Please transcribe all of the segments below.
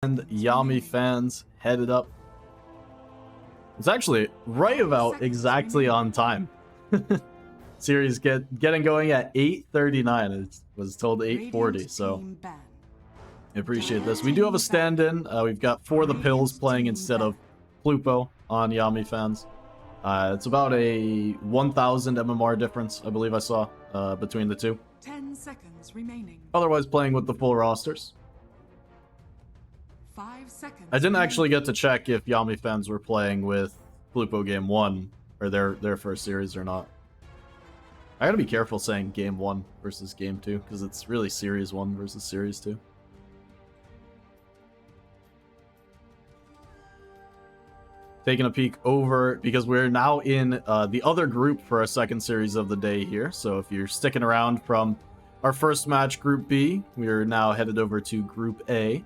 and Yami fans headed up. It's actually right about exactly on time. Series getting going at 8:39. It was told 8:40, so I appreciate this. We do have a stand-in. We've got For the Pills playing instead of Plupo on Yami fans. It's about a 1,000 MMR difference, I believe I saw, between the two. 10 seconds remaining. Otherwise playing with the full rosters. 5 seconds. I didn't actually get to check if Yami fans were playing with Plupo Game 1, or their first series or not. I gotta be careful saying Game 1 versus Game 2, because it's really Series 1 versus Series 2. Taking a peek over, because we're now in the other group for our second series of the day here. So if you're sticking around from our first match, Group B, we are now headed over to Group A.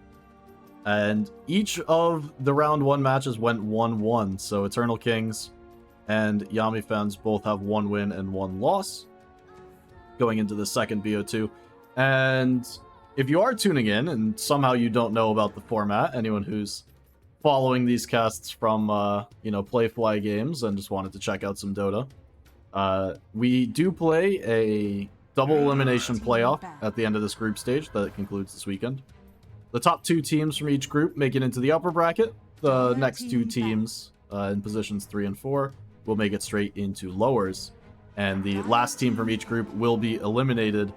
And each of the round 1 matches went 1-1. So Eternal Kings and Yami fans both have 1 win and 1 loss going into the second BO2. And if you are tuning in and somehow you don't know about the format, anyone who's following these casts from, Playfly Games and just wanted to check out some Dota, we do play a double elimination playoff at the end of this group stage that concludes this weekend. The top 2 teams from each group make it into the upper bracket. The next 2 teams in positions 3 and 4 will make it straight into lowers. And the last team from each group will be eliminated,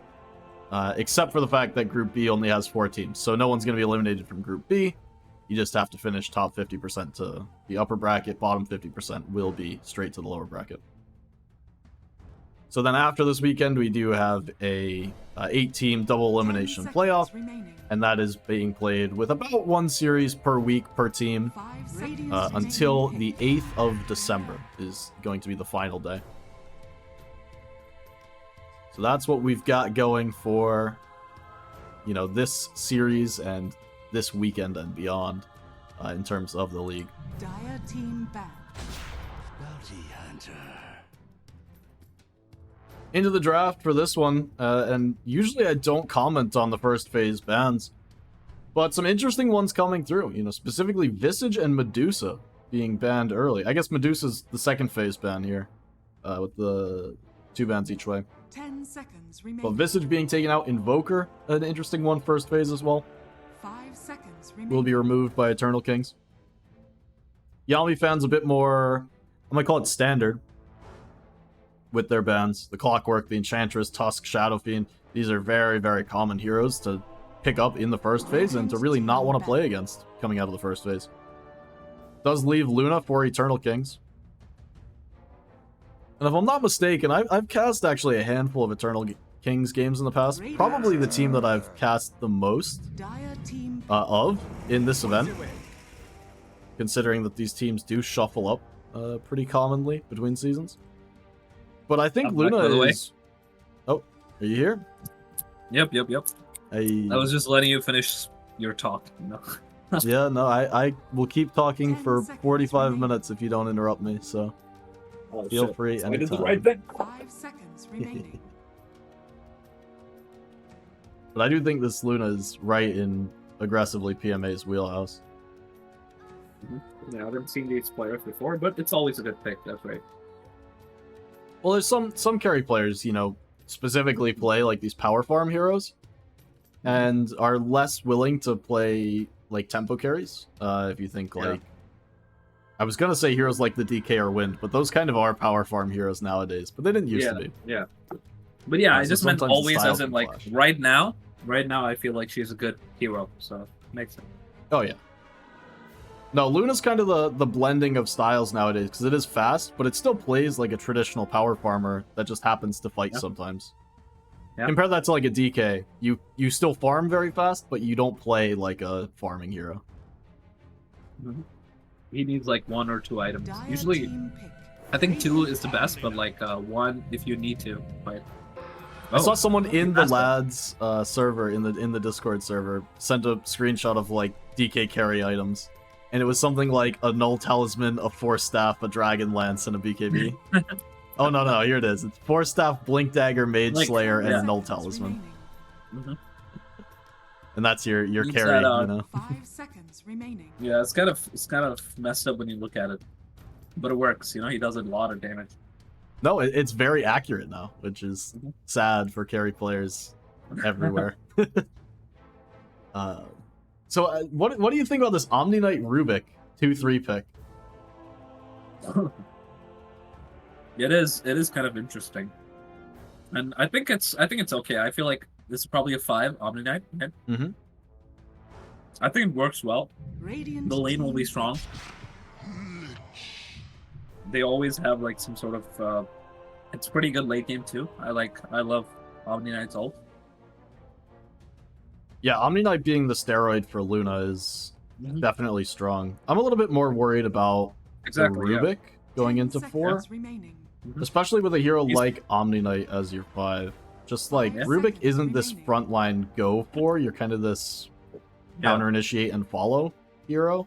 except for the fact that Group B only has 4 teams. So no one's going to be eliminated from Group B. You just have to finish top 50% to the upper bracket. Bottom 50% will be straight to the lower bracket. So then after this weekend, we do have a 8-team double elimination playoff, and that is being played with about 1 series per week per team until the 8th of December is going to be the final day. So that's what we've got going for, this series and this weekend and beyond in terms of the league. Dire team back. Bounty Hunter. Into the draft for this one, and usually I don't comment on the first phase bans, but some interesting ones coming through, specifically Visage and Medusa being banned early. I guess Medusa's the second phase ban here, with the 2 bans each way. 10 seconds remaining. But Visage being taken out, Invoker, an interesting one first phase as well. 5 seconds remaining. Will be removed by Eternal Kings. Yami fans a bit more, I might call it standard, with their bans. The Clockwork, the Enchantress, Tusk, Shadow Fiend. These are very, very common heroes to pick up in the first phase and to really not want to play against coming out of the first phase. Does leave Luna for Eternal Kings. And if I'm not mistaken, I've cast actually a handful of Eternal Kings games in the past. Probably the team that I've cast the most of in this event, considering that these teams do shuffle up pretty commonly between seasons. But I think Luna is... Oh, are you here? Yep. I was just letting you finish your talk. Yeah, no, I will keep talking for 45 minutes if you don't interrupt me, so feel free anytime. I did the right thing. 5 seconds remaining. But I do think this Luna is right in aggressively PMA's wheelhouse. Yeah, I haven't seen these players before, but it's always a good pick, that's right. Well, there's some carry players, specifically play like these power farm heroes and are less willing to play like tempo carries. If you think like, I was gonna say heroes like the DK or Wind, but those kind of are power farm heroes nowadays, but they didn't used to be. Yeah. But yeah, I So just meant sometimes the always style as in can like clash. right now I feel like she's a good hero, so makes sense. Oh yeah. No, Luna's kind of the blending of styles nowadays, because it is fast, but it still plays like a traditional power farmer that just happens to fight sometimes. Yeah. Compare that to like a DK. You still farm very fast, but you don't play like a farming hero. He needs like 1 or 2 items. Dire Usually, team pick. I think 2 is the best, but like 1 if you need to. But I saw someone in the that's what- lads server, in the Discord server, sent a screenshot of like DK carry items. And it was something like a Null Talisman, a Force Staff, a Dragon Lance, and a BKB. Oh, no, here it is. It's Force Staff, Blink Dagger, Mage Slayer, and Null Talisman. Remaining. And that's your Needs carry, that, you know. 5 seconds remaining. Yeah, it's kind of messed up when you look at it, but it works. You know, he does a lot of damage. No, it's very accurate now, which is sad for carry players everywhere. What do you think about this Omni Knight Rubik 2/3 pick? It is kind of interesting, and I think it's okay. I feel like this is probably a 5 Omni Knight. Okay? Mm-hmm. I think it works well. Radiant The lane will be team strong. They always have like some sort of. It's pretty good late game too. I love Omni Knight's ult. Yeah, Omni Knight being the steroid for Luna is Mhm. definitely strong. I'm a little bit more worried about Exactly. the Yeah. Rubik going 10 into 4, seconds remaining. Mhm. especially with a hero He's- like Omni Knight as your 5. Just like, Yeah. Rubik isn't this Remaining. frontline go for, you're kind of this Yeah. counter initiate and follow hero.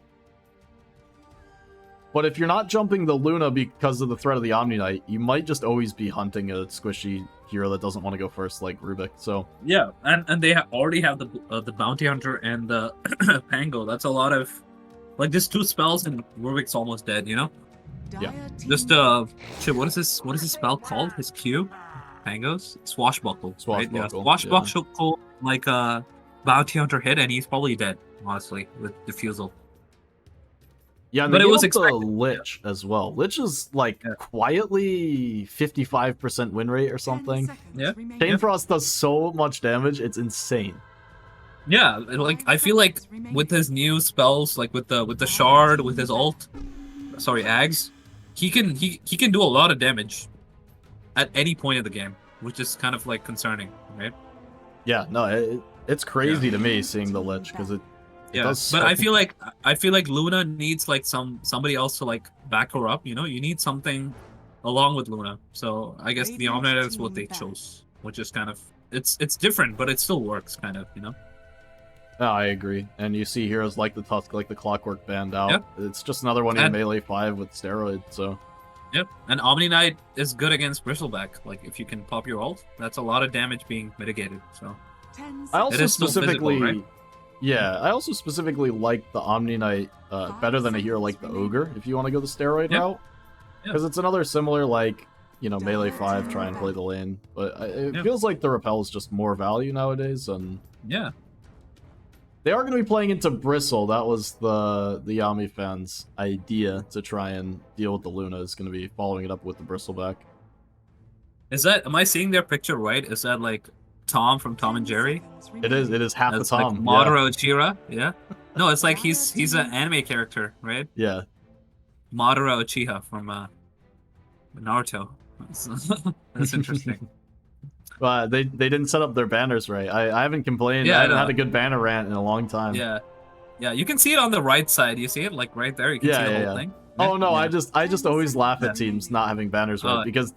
But if you're not jumping the Luna because of the threat of the Omni Knight, you might just always be hunting a squishy hero that doesn't want to go first, like Rubik. So Yeah, and they already have the Bounty Hunter and the Pango. That's a lot of like just 2 spells and Rubik's almost dead. You know, Yeah. Dire team just shit. What is this? What is this spell called? His Q, Pango's Swashbuckle. Right? Yeah, Swashbuckle, Swashbuckle like a Bounty Hunter hit, and he's probably dead. Honestly, with Diffusal. yeah, and But they it gave was up the expected, Lich as well. Lich is like Yeah. quietly 55% win rate or 10 something. seconds Yeah. remaining. Chain Frost does so much damage, it's insane. Yeah, like I feel like with his new spells, like with the Shard, with his ult, sorry, Ags, he can do a lot of damage at any point of the game, which is kind of like concerning, right? Yeah, no, it's crazy to me seeing the Lich because it Yeah, does but so I feel like Luna needs like somebody else to like back her up. You know, you need something along with Luna. So I guess the Radiant Omnidae is what team they back. chose, which is kind of it's different, but it still works, kind of. You know. No, I agree. And you see heroes like the Tusk, like the Clockwork banned out. Yep. It's just another one in And- melee 5 with steroid. So Yep, and Omni Knight is good against Bristleback. Like if you can pop your ult, that's a lot of damage being mitigated. So 10 I also It is still specifically, physical, right? yeah, I also specifically like the Omni Knight better than a hero like the Ogre if you want to go the steroid Yep. route, because it's another similar like melee 5 try and play the lane, but it Yep. feels like the repel is just more value nowadays, and yeah, they are going to be playing into Bristle. That was the Yami fans' idea to try and deal with the Luna. Is going to be following it up with the Bristleback. am I seeing their picture right? Is that like Tom from Tom and Jerry? It is half That's the like Tom. Madara Uchiha, yeah. No, it's like he's an anime character, right? Yeah. Madara Uchiha from Naruto. That's interesting. They didn't set up their banners right. I haven't complained. Yeah, I I haven't know. had a good banner rant in a long time. Yeah, yeah. You can see it on the right side. You see it like right there. You can Yeah, see the yeah, whole yeah. thing. Oh no, Yeah. I just always laugh Yeah. at teams not having banners right Oh, because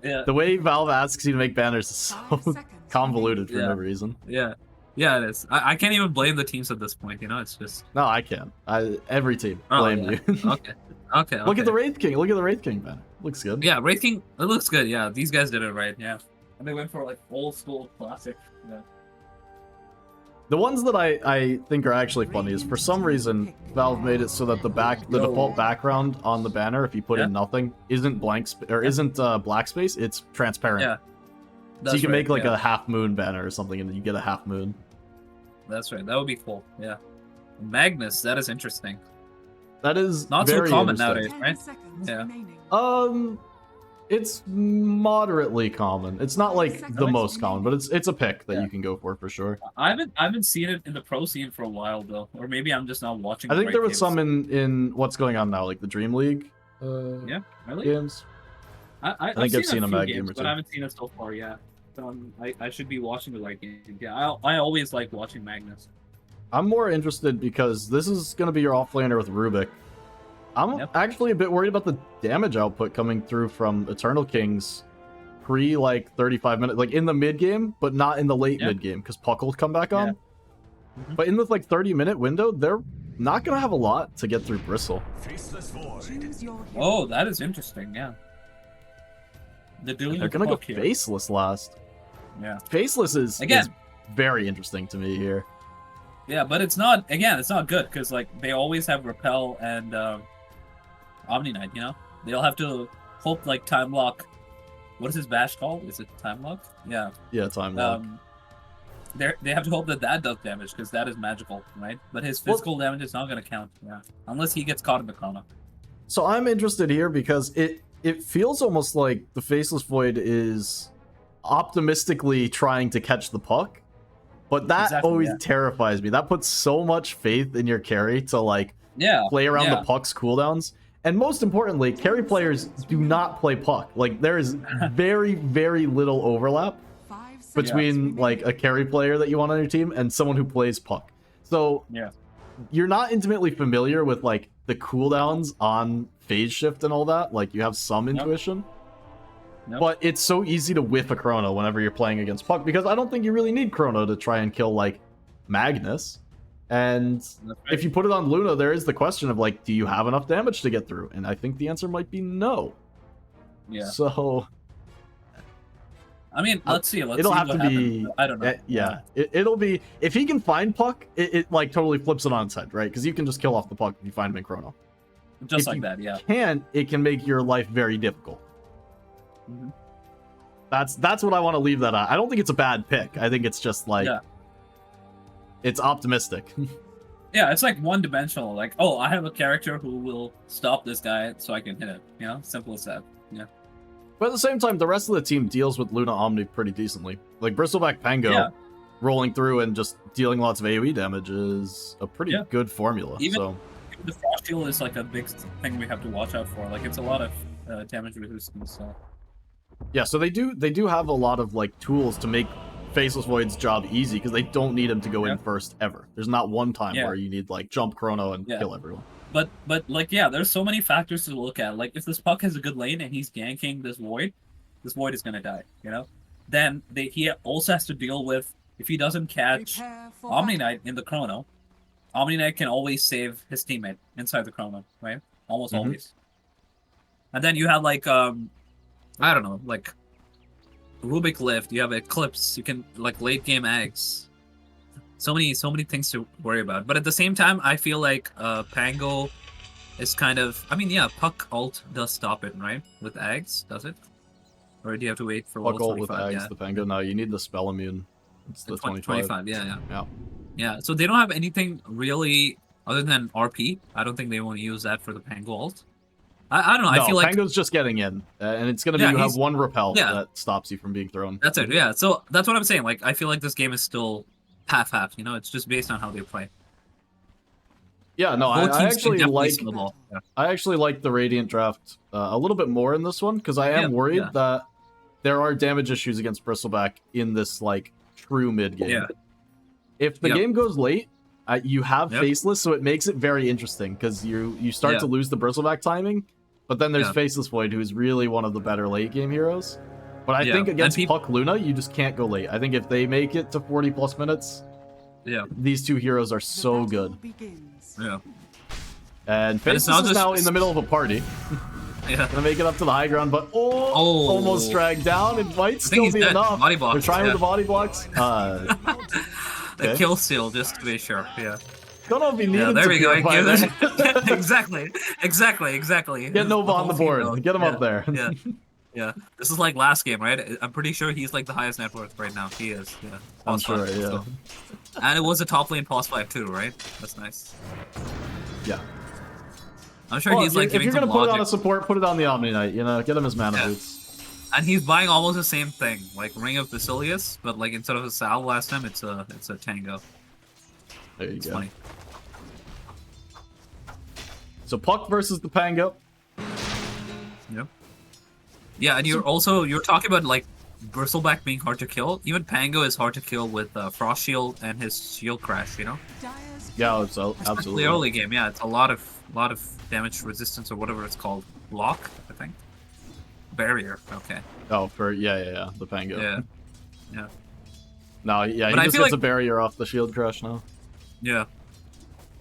Yeah, the way Valve asks you to make banners is 5 so seconds convoluted for Yeah. no reason. yeah, yeah. It is. I can't even blame the teams at this point. You know, it's just No, I can't. Every team Oh, blame yeah. you. okay. Okay. Look at the okay. Wraith King. Look at the Wraith King banner. Looks good. Yeah, Wraith King. It looks good. Yeah, these guys did it right. Yeah, and they went for like old school classic. Yeah. The ones that I think are actually funny is for some reason Valve made it so that the default background on the banner, if you put in nothing, isn't isn't black space. It's transparent. Yeah. So you can make like yeah. a half moon banner or something, and you get a half moon. That's right. That would be cool. Yeah. Magnus. That is interesting. That is Not so very common interesting. nowadays. 10 right? seconds Yeah. remaining. It's moderately common. It's not like the Really? most common, but it's a pick that Yeah. you can go for sure. I haven't seen it in the pro scene for a while though, or maybe I'm just not watching. I the think right there was games. some in what's going on now, like the Dream League Yeah, really. games. I've think I've seen a few mag game games, or but two. I haven't seen it so far yet. I should be watching the right game. Yeah, I always like watching Magnus. I'm more interested because this is going to be your offlaner with Rubik. I'm Yep. actually a bit worried about the damage output coming through from Eternal Kings pre like 35 minutes, like in the mid game, but not in the late Yeah. mid game because Puck will come back Yeah. on. Mhm. But in this like 30-minute window, they're not going to have a lot to get through Bristle. Faceless void. Choose your hero. Oh, that is interesting. Yeah. They're doing They're it going to go here. Faceless last. Yeah. Faceless is Again. very interesting to me here. Yeah, but it's not. Again, it's not good because like they always have repel and Omni Knight. You know, they'll have to hope like time lock. What is his bash called? Is it time lock? Yeah. Yeah, time lock. They have to hope that that does damage because that is magical, right? But his physical damage is not going to count. Yeah, unless he gets caught in the chrono. So I'm interested here because it feels almost like the Faceless Void is optimistically trying to catch the puck, but that always terrifies me. That puts so much faith in your carry to like play around the puck's cooldowns. And most importantly, carry players do not play puck. Like there is very, very little overlap between like a carry player that you want on your team and someone who plays puck. So you're not intimately familiar with like the cooldowns on phase shift and all that. Like you have some intuition. But it's so easy to whiff a chrono whenever you're playing against puck because I don't think you really need chrono to try and kill like Magnus. And if you put it on Luna, there is the question of like, do you have enough damage to get through? And I think the answer might be no. Yeah. So I mean, let's see. It'll have to be. I don't know. Yeah, it'll be if he can find puck. It like totally flips it on its head, right? Because you can just kill off the puck if you find him in chrono. Just if like you that, yeah. It can make your life very difficult. That's what I want to leave that at. I don't think it's a bad pick. I think it's just like it's optimistic. Yeah, it's like one-dimensional. Like, oh, I have a character who will stop this guy so I can hit it. You know, simple as that. Yeah. But at the same time, the rest of the team deals with Luna Omni pretty decently. Like Bristleback Pango rolling through and just dealing lots of AoE damage is a pretty good formula. Even the Frost Shield is like a big thing we have to watch out for. Like it's a lot of damage resistance. So. Yeah, so they do have a lot of like tools to make Faceless Void's job easy because they don't need him to go in first ever. There's not one time where you need like jump chrono and kill everyone. But like there's so many factors to look at. Like if this puck has a good lane and he's ganking this void is gonna die. You know, then he also has to deal with if he doesn't catch Omni Knight in the chrono. Omni Knight can always save his teammate inside the chrono, right? Almost always. And then you have like I don't know, like Rubik Lift. You have Eclipse. You can like late game eggs. So many things to worry about. But at the same time, I feel like Pango is kind of. I mean, yeah, puck ult does stop it, right? With eggs, does it? Or do you have to wait for puck level ult with eggs? The Pango. No, you need the spell immune. It's the 25. Yeah. So they don't have anything really other than RP. I don't think they want to use that for the Pango ult. I don't know. No, I feel like Pango's just getting in, and it's gonna be you have one repel that stops you from being thrown. That's it. Yeah. So that's what I'm saying. Like I feel like this game is still half-half. You know, it's just based on how they play. Yeah. No, I actually like. I actually like the Radiant draft a little bit more in this one because I am worried that there are damage issues against Bristleback in this like true mid game. Yeah. If the game goes late, you have Faceless, so it makes it very interesting because you start to lose the Bristleback timing. But then there's Faceless Void, who's really one of the better late game heroes. But I think against Puck Luna, you just can't go late. I think if they make it to 40 plus minutes, these two heroes are so good. Yeah. And Faceless is now in the middle of a party. Gonna make it up to the high ground, but almost dragged down. It might still be enough. They're trying with the body blocks. The kill steal, just to be sure. Yeah. Don't know if he needed there to we go. that. exactly. Get Nova on the board. Get him up there. Yeah. This is like last game, right? I'm pretty sure he's like the highest net worth right now. He is. Yeah. I'm sure. Yeah. And it was a top lane pos 5 too, right? That's nice. Yeah. I'm sure he's like if giving you're gonna some put logic. it on a support, put it on the Omni Knight. You know, get him his mana boots. And he's buying almost the same thing, like Ring of Basilius, but like instead of a Sal last time, it's a Tango. There you it's go. Funny. So Puck versus the Pango. Yep. Yeah, and you're talking about like Bristleback being hard to kill. Even Pango is hard to kill with Frost Shield and his Shield Crash. You know. Yeah, absolutely. Early game, yeah, it's a lot of damage resistance or whatever it's called. Block, I think. Barrier. Okay. Oh, for the Pango. Yeah. No, yeah, but he just gets a barrier off the Shield Crash now. Yeah.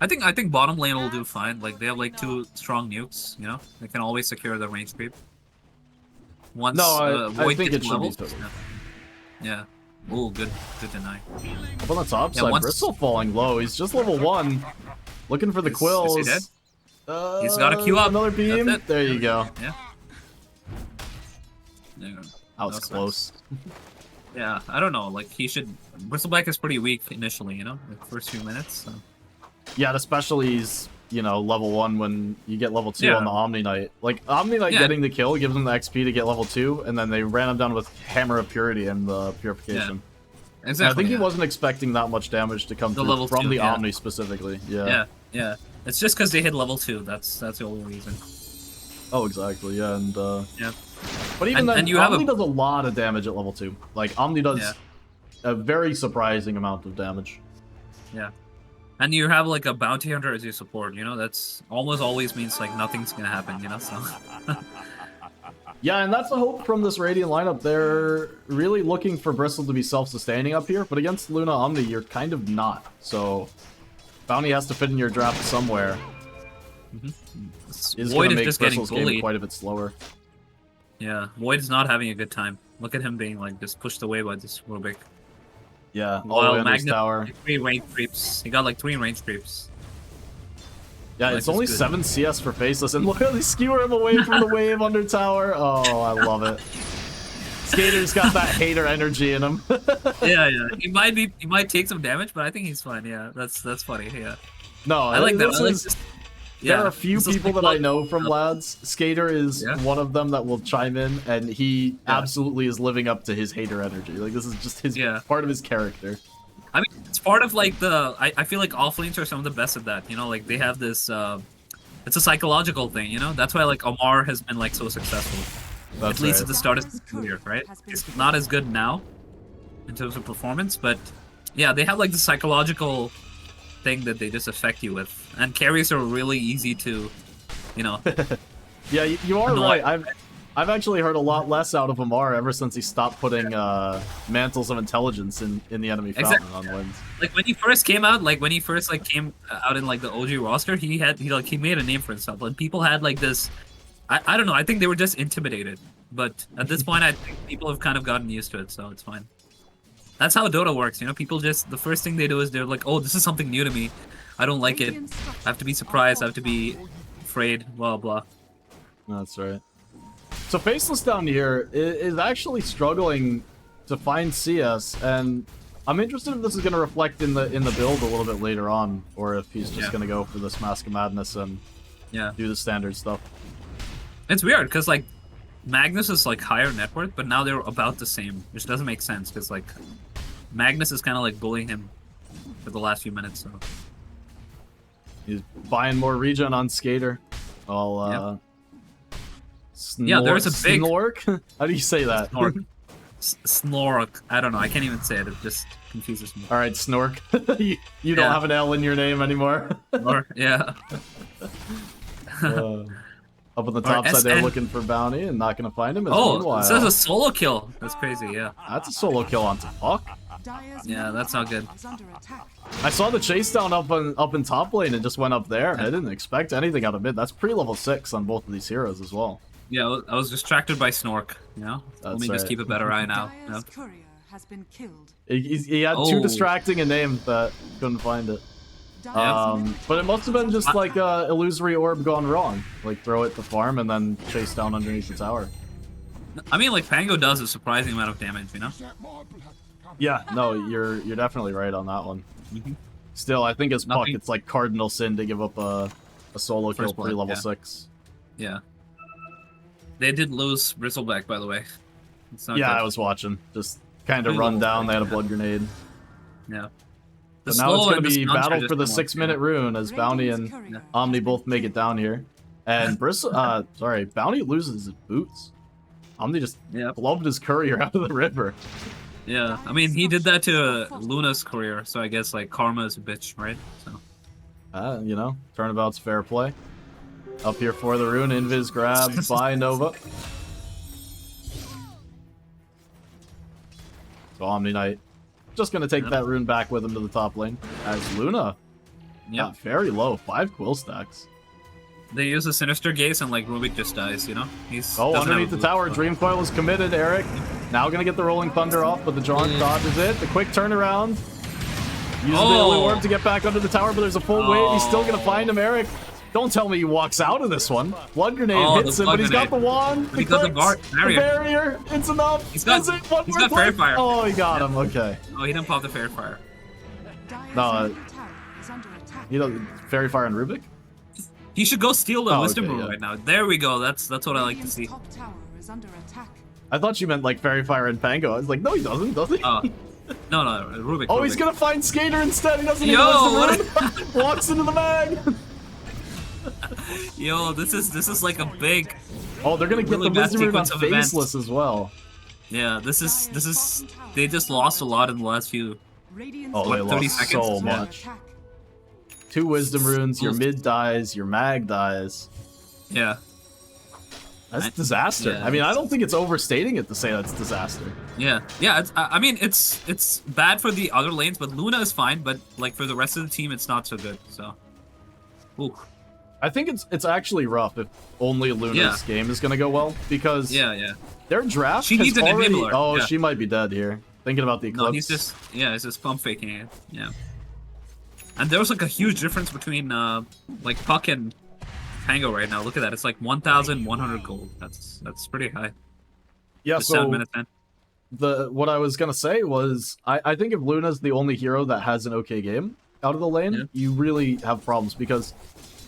I think bottom lane will do fine. Like they have like 2 strong nukes, you know? They can always secure the range creep. Once I Void think gets it should be levels. totally. Yeah. Oh, good deny. Up on the top Yeah, side, once- Bristle falling low. He's just level 1. Looking for the Is he quills. dead? He's got a queue up. Another beam. That's it. There you go. Yeah. Yeah. That was That's close. Yeah, I don't know. Like he should. Bristleback is pretty weak initially, you know, like first few minutes. So. Yeah, and especially he's, you know, level 1 when you get level 2 Yeah. on the Omni Knight. Like, Omni Knight Yeah. getting the kill gives him the XP to get level 2, and then they ran him down with Hammer of Purity and the Purification. Exactly. And I think he yeah. wasn't expecting that much damage to come The through level from 2, the yeah. Omni specifically. Yeah, yeah. It's just because they hit level 2. That's the only reason. Oh, exactly, yeah, and Yeah. But even And- then, and you have Omni a- does a lot of damage at level 2. Like, Omni does Yeah. a very surprising amount of damage. Yeah. And you have like a bounty hunter as your support, you know, that's almost always means like nothing's gonna happen, you know, so. Yeah, and that's the hope from this Radiant lineup. They're really looking for Bristle to be self-sustaining up here, but against Luna Omni, you're kind of not. So, Bounty has to fit in your draft somewhere. Is Void going to is make just getting Bristle's game bullied. quite a bit slower. Yeah, Void is not having a good time. Look at him being like just pushed away by this Rubik. Yeah, all the While way under his Magnus, tower. like, 3 range creeps. He got like 3 range creeps. Yeah, Life it's is only good. 7 CS for Faceless, and look how they skewer him away from the wave under tower. Oh, I love it. Skater's got that hater energy in him. Yeah, yeah. He might take some damage, but I think he's fine. Yeah, that's funny. Yeah, No, I like that. this I like is- this. There Yeah, are a few this is people like- that I know from lads. Skater is Yeah. one of them that will chime in, and he Yeah. absolutely is living up to his hater energy. Like, this is just his Yeah. part of his character. I mean, it's part of like the. I feel like offlanes are some of the best at that. You know, like they have this. It's a psychological thing. You know, that's why like Omar has been like so successful. That's At least right. at the start of his career, right? He's not as good now in terms of performance, but yeah, they have like the psychological thing that they just affect you with, and carries are really easy to, you know. Yeah, you are Annoying. right. I've actually heard a lot less out of Amar ever since he stopped putting mantles of intelligence in the enemy fountain Exactly. on wins. Like when he first came out, like when he first like came out in like the OG roster, he made a name for himself. Like people had like this, I don't know. I think they were just intimidated. But at this point, I think people have kind of gotten used to it, so it's fine. That's how Dota works, you know. People just the first thing they do is they're like, "Oh, this is something new to me. I don't like it. I have to be surprised. I have to be afraid." Blah blah. That's right. So Faceless down here is actually struggling to find CS, and I'm interested if this is going to reflect in the build a little bit later on, or if he's just Yeah. going to go for this Mask of Madness and Yeah. do the standard stuff. It's weird because like Magnus is like higher net worth, but now they're about the same, which doesn't make sense because like Magnus is kind of like bullying him for the last few minutes. So He's buying more regen on Skater. All Yeah, there's a big- Snork? How do you say that? Snork. Snork. I don't know. I can't even say it. It just confuses me. All right, Snork. you don't Yeah. have an L in your name anymore. Snork. Yeah. Up on the top side, they're looking for Bounty and not going to find him. As Oh, meanwhile, it says a solo kill. That's crazy. Yeah. that's a solo kill on Puck. Yeah, that's not good. I saw the chase down up in top lane and just went up there. I didn't expect anything out of mid. That's pre-level 6 on both of these heroes as well. Yeah, I was distracted by Snork. You know. Let That's me just right. keep a better eye now. You know? Dire's courier has been killed. He had too Oh. distracting a name that couldn't find it. Dire's middle But it must have been just like a illusory orb gone wrong. Like throw it to farm and then chase down underneath the tower. I mean, like Pango does a surprising amount of damage. You know. Yeah, no, you're definitely right on that one. Still, I think as Puck, Nothing- it's like cardinal sin to give up a solo kill First blood, pre-level yeah. 6. Yeah. They did lose Bristleback, by the way. It's not Yeah, good. I was watching. Just kind of Pretty run low. down. They had a blood grenade. Yeah. But now it's going to and the be stunts are battle just for the more- 6-minute rune as Bounty Radiant's and courier Omni has both been make it killed. down here. And Bristle, sorry, Bounty loses his boots. Omni just Yeah. gloved his courier out of the river. Yeah. I mean, he did that to Luna's career, so I guess like karma is a bitch, right? So. You know, turnabout's fair play. Up here for the rune, invis grabbed by Nova. So Omni Knight just gonna take Yep. that rune back with him to the top lane. As Luna Yeah. got very low, 5 quill stacks. They use a Sinister Gaze and like Rubik just dies, you know? He's Oh, doesn't have underneath a the tower, boost, Dream Coil is committed, Eric. Now gonna get the Rolling Thunder off, but the Jaunt dodges it. The quick turnaround. Uses the Oh. Orb to get back under the tower, but there's a full wave. He's still gonna find him, Eric. Don't tell me he walks out of this one. Blood Grenade hits him, but he's got the wand. But he got the barrier. It's enough. He's got Fairy Fire. Oh, he got him. Okay. Oh, he didn't pop the Fairy Fire. No, you know, Fairy Fire and Rubik? He should go steal the Wisdom okay, Rune yeah. right now. There we go. That's what I like to see. I thought you meant like Fairy Fire and Pango. I was like, no, he doesn't, does he? No, Rubik. Oh, Rubik. he's gonna find Skater instead. He doesn't Yo, even Wisdom Rune. Walks into the mag. Yo, this is like a big. Oh, they're gonna get really the bad Wisdom Rune on sequence of events. Faceless as well. Yeah, this is. They just lost a lot in the last few. Oh, they 30 lost seconds, so yeah. much. 2 Wisdom Runes, your mid dies, your mag dies. Yeah. That's disaster. Yeah. I mean, I don't think it's overstating it to say that's disaster. Yeah. I mean, it's bad for the other lanes, but Luna is fine. But like for the rest of the team, it's not so good. So. Ooh. I think it's actually rough if only Luna's game is gonna go well because their draft She has needs an already. enabler. Oh, Yeah. she might be dead here. Thinking about the eclipse. No, he's just pump faking it. Yeah. And there was like a huge difference between like Puck and Tango right now. Look at that. It's like 1,100 gold. That's pretty high. Yeah. Just 7 So minutes in. what I was gonna say was I think if Luna's the only hero that has an okay game out of the lane, you really have problems because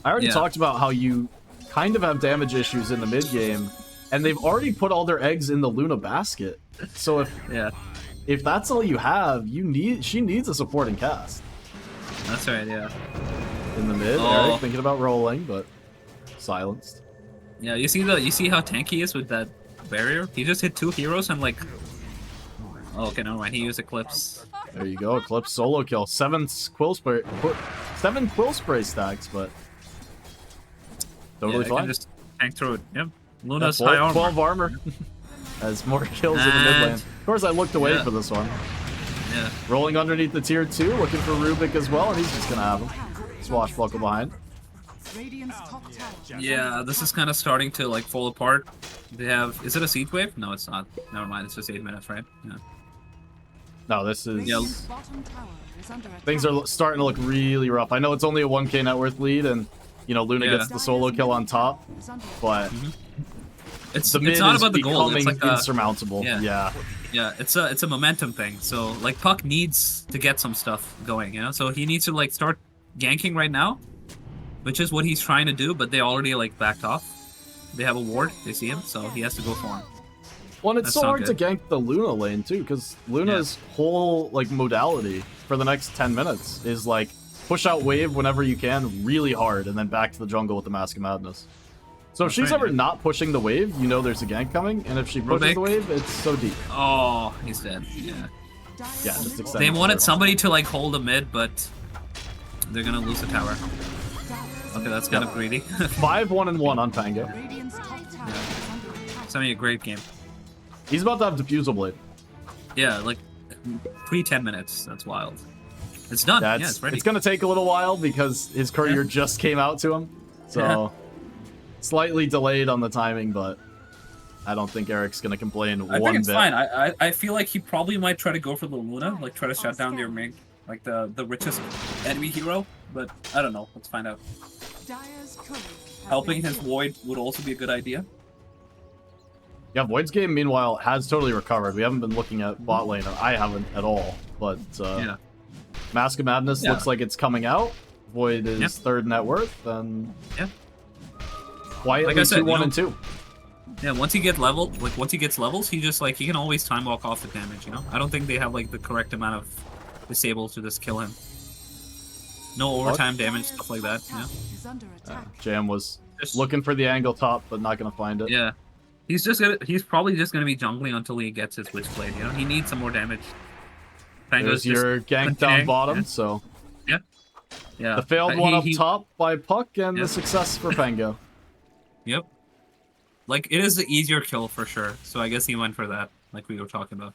I already talked about how you kind of have damage issues in the mid game, and they've already put all their eggs in the Luna basket. So if that's all you have, she needs a supporting cast. That's right. Yeah. In the mid, Eric thinking about rolling, but silenced. Yeah. You see how tanky he is with that barrier? He just hit 2 heroes and like. Oh, okay, never mind. He used Eclipse. There you go, Eclipse solo kill. 7 quill spray stacks, but totally I fine. can just tank through it. Yep. Luna's That's high armor. 12 armor. Has more kills in the mid lane. Of course, I looked away for this one. Yeah. Rolling underneath the tier 2, looking for Rubik as well, and he's just gonna have him. Swashbuckle behind. Yeah, this is kind of starting to like fall apart. They have. Is it a siege wave? No, it's not. Never mind. It's just 8 minutes, right? Yeah. No, this is. Yeah. Things are starting to look really rough. I know it's only a 1k net worth lead, and you know Luna gets the solo kill on top, but it's the mid not is about the gold. It's becoming like insurmountable. Yeah. Yeah, it's a momentum thing. So like Puck needs to get some stuff going, you know. So he needs to like start ganking right now, which is what he's trying to do. But they already like backed off. They have a ward. They see him, so he has to go for him. Well, and it's so hard to gank the Luna lane too, because Luna's whole like modality for the next 10 minutes is like push out wave whenever you can really hard, and then back to the jungle with the Mask of Madness. So if she's ever not pushing the wave, you know there's a gank coming, and if she pushes the wave, it's so deep. Oh, he's dead. Yeah. Yeah, just extend. They wanted somebody to like hold a mid, but they're gonna lose the tower. Okay, that's kind of greedy. 5-1-1 on Pango. It's having a great game. He's about to have Diffusal Blade. Yeah, like pre-10 minutes. That's wild. It's done. Yeah, it's ready. It's gonna take a little while because his courier just came out to him, so slightly delayed on the timing, but I don't think Eric's gonna complain one bit. I think it's fine. I feel like he probably might try to go for the Luna, like try to shut down their main, like the richest enemy hero, but I don't know. Let's find out. Helping his Void would also be a good idea. Yeah, Void's game, meanwhile, has totally recovered. We haven't been looking at bot lane, or I haven't at all, but Mask of Madness looks like it's coming out. Void is third net worth, and quietly like I said, 2-1 and 2. Yeah, once he gets levels, he just like he can always time walk off the damage, you know? I don't think they have like the correct amount of disables to just kill him. No overtime damage, stuff like that, yeah. Jam was looking for the angle top, but not gonna find it. Yeah. He's probably just gonna be jungling until he gets his Witchblade, you know? He needs some more damage. There's your gank down bottom, so... Yeah. The failed one up top by Puck, and the success for Pango. Yep. Like, it is the easier kill for sure, so I guess he went for that, like we were talking about.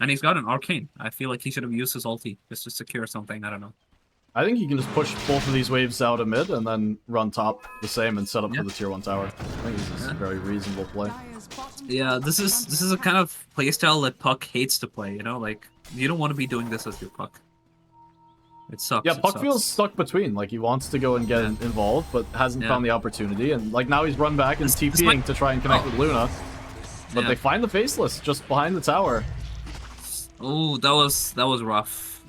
And he's got an Arcane. I feel like he should have used his ulti, just to secure something, I don't know. I think you can just push both of these waves out of mid and then run top the same and set up for the tier 1 tower. I think this is a very reasonable play. Yeah, this is a kind of playstyle that Puck hates to play, you know? Like, you don't want to be doing this with your Puck. It sucks. Yeah, it Puck sucks. feels stuck between. Like, he wants to go and get involved, but hasn't found the opportunity. And, like, now he's run back and TPing to try and connect with Luna. But they find the Faceless just behind the tower. Oh, that was rough.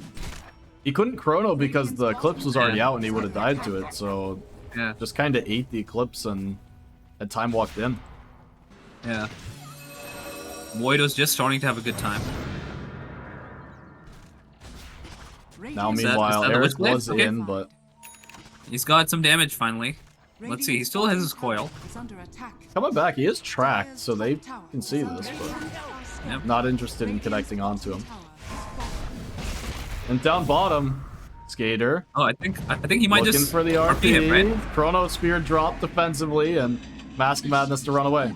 He couldn't chrono because the Eclipse was already out and he would have died to it, so just kind of ate the Eclipse and had time walked in. Yeah. Void was just starting to have a good time. Now, meanwhile, Eric was in, but... He's got some damage finally. Let's see, he still has his coil. Coming back, he is tracked, so they can see this, but not interested in connecting onto him. And down bottom, Skater. Oh, I think he might looking just for the RP. him, right? Chrono Spear dropped defensively, and Mask of Madness to run away.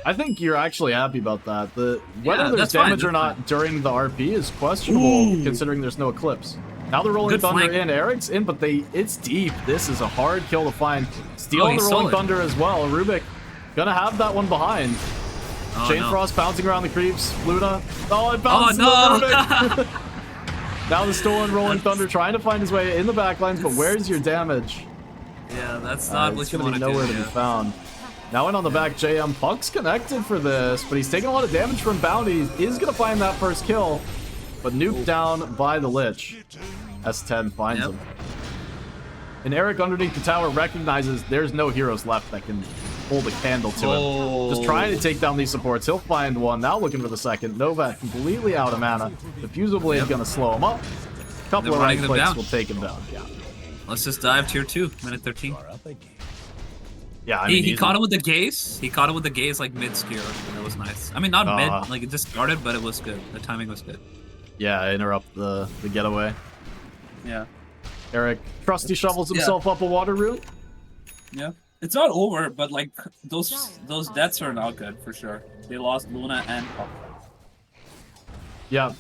I think you're actually happy about that. Whether there's damage or not during the RP is questionable, considering there's no Eclipse. Now the Rolling Thunder in, Eric's in, but it's deep. This is a hard kill to find. Stealing the Rolling Thunder as well. Rubik gonna have that one behind. Chain Frost bouncing around the creeps. Luna. Oh, it bounces Rubik. Now the stolen Rolling Thunder trying to find his way in the backlines, but where's your damage? Yeah, that's not what you want to do. It's gonna be nowhere to be found. Now in on the back, JM. Puck's connected for this, but he's taking a lot of damage from Bounty. He is gonna find that first kill, but nuked down by the Lich. S10 finds him. And Eric underneath the tower recognizes there's no heroes left that can hold a candle to him. Just trying to take down these supports. He'll find one. Now looking for the second. Nova completely out of mana. The Fusel Blade gonna slow him up. A couple of right clicks will take him down. Yeah. Let's just dive tier 2, minute 13. Yeah, I mean, he caught it with the gaze. He caught it with the gaze like mid-skewer. That was nice. I mean, not mid, like it just started, but it was good. The timing was good. Yeah, interrupt the getaway. Yeah. Eric trusty shovels himself up a water route. Yeah. It's not over, but like those deaths are not good for sure. They lost Luna and Puck. Yeah.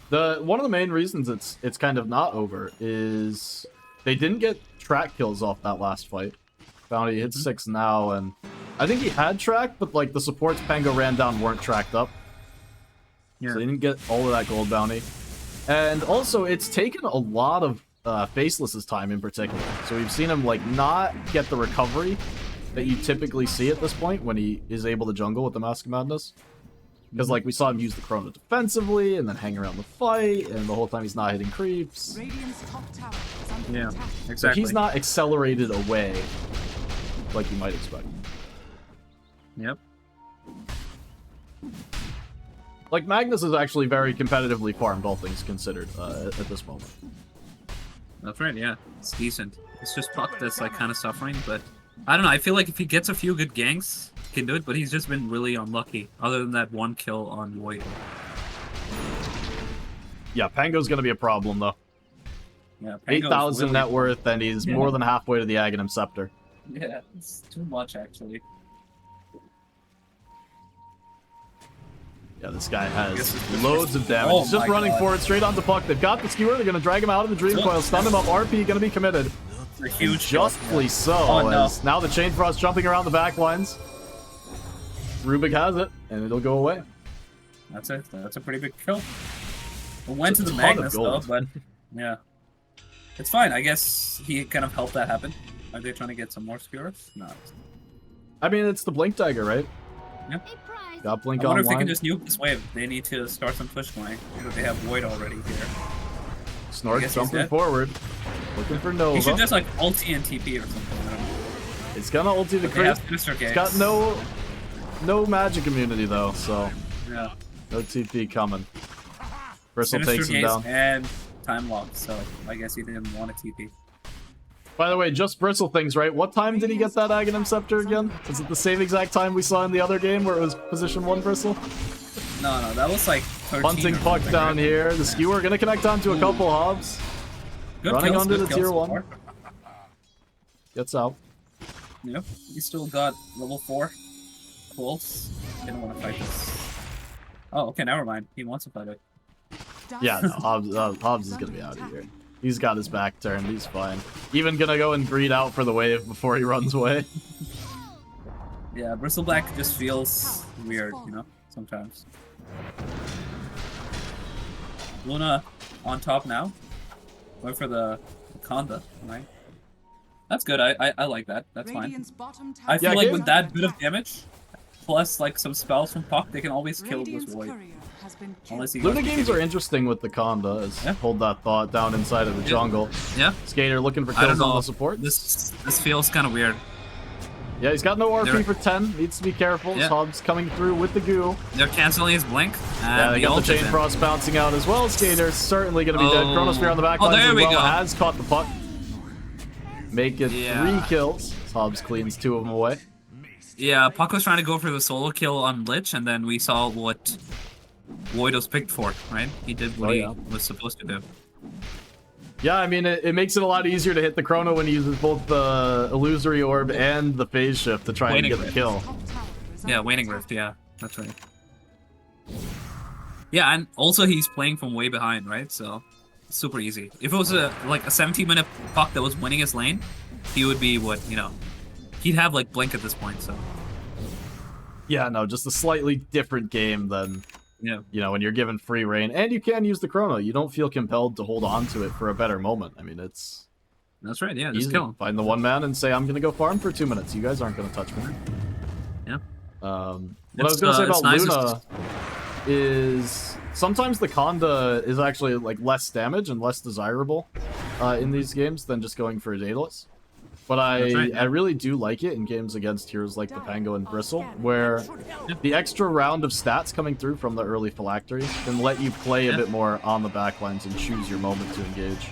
One of the main reasons it's kind of not over is they didn't get track kills off that last fight. Bounty hits 6 now, and I think he had track, but like the supports Pango ran down weren't tracked up. Yeah. So they didn't get all of that gold bounty. And also, it's taken a lot of Faceless's time in particular. So we've seen him like not get the recovery that you typically see at this point when he is able to jungle with the Mask of Madness. Because like we saw him use the Chrono defensively and then hang around the fight, and the whole time he's not hitting creeps. Yeah, exactly. So he's not accelerated away like you might expect. Yep. Like, Magnus is actually very competitively farmed, all things considered, at this moment. That's right, yeah. It's decent. It's just Puck that's, like, kind of suffering, but... I don't know, I feel like if he gets a few good ganks, he can do it, but he's just been really unlucky, other than that one kill on Void. Yeah, Pango's gonna be a problem, though. Yeah, 8,000 net worth, and he's more than halfway to the Aghanim Scepter. Yeah, it's too much, actually. Yeah, this guy has loads of damage. He's just running forward straight onto Puck. They've got the skewer. They're going to drag him out of the Dream Coil, stun him up. RP going to be committed. A huge Justly so. As now the Chain Frost jumping around the back lines. Rubik has it, and it'll go away. That's it. That's a pretty big kill. It went to the Magnus, though, but yeah. It's fine. I guess he kind of helped that happen. Are they trying to get some more skewers? No. I mean, it's the Blink Dagger, right? Yep. Got Blink I wonder online. if they can just nuke this wave. They need to start some push going. They have Void already here. Snort jumping forward. Looking for Nova. He should just like ulti and TP or something. I don't know. It's gonna ulti the creep. It's got no magic immunity though, so yeah. No TP coming. Bristle Sinister takes him down. And time lock, so I guess he didn't want a TP. By the way, just Bristle things, right? What time did he get that Aghanim Scepter again? Is it the same exact time we saw in the other game where it was position 1 Bristle? No, that was like 13. Bunting Puck down here. The skewer gonna connect onto a couple hobs. Good running kills, under good the tier kills 1. Gets out. Yep, he still got level 4. Cool. Didn't want to fight this. Oh, okay, never mind. He wants to fight it. Yeah, no, Hobbs is gonna be out of here. He's got his back turned. He's fine. Even gonna go and greed out for the wave before he runs away. Yeah, Bristleback just feels weird, you know, sometimes. Luna on top now. Went for the Conda, right? That's good. I like that. That's fine. Radiant's bottom tower I feel Yeah, like game- with that bit of damage, plus like some spells from Puck, they can always kill this Radiant's Void. courier has been killed. Unless he Luna goes games BKB. are interesting with the Conda. As Yeah. hold that thought down inside of the jungle. Yeah, Skater looking for I don't kills on know. the support. This feels kind of weird. Yeah, he's got no RP They're- for 10. Needs to be careful. Yeah. Hobbs coming through with the goo. They're canceling his blink. Yeah, they And got ult the is Chain in. Frost bouncing out as well. Skater's certainly going to be dead. Oh. Chronosphere on the back Oh, lines there as we well. go. Has caught the puck. Make it Yeah. 3 kills. Hobbs cleans 2 of them away. Yeah, Puck was trying to go for the solo kill on Lich, and then we saw what Void was picked for, right? He did what Oh, he yeah. was supposed to do. Yeah, I mean, it makes it a lot easier to hit the Chrono when he uses both the Illusory Orb and the Phase Shift to try and Waning get the Rift. kill. Top tower is Yeah, under Waning attack. Rift, yeah, that's right. Yeah, and also he's playing from way behind, right? So, super easy. If it was a 17-minute Puck that was winning his lane, he would be he'd have like Blink at this point, so. Yeah, no, just a slightly different game than, Yeah. you know, when you're given free reign. And you can use the Chrono. You don't feel compelled to hold on to it for a better moment. I mean, it's That's right, yeah, just easy. kill him. Find the one man and say, I'm going to go farm for 2 minutes. You guys aren't going to touch me. Yeah. What I It's, was going to say it's about nice Luna is sometimes the Conda is actually like less damage and less desirable in these games than just going for a Daedalus. But That's right, yeah. I really do like it in games against heroes like the Pango and Bristle, where the extra round of stats coming through from the early phylactery can let you play a Yeah. bit more on the backlines and choose your moment to engage.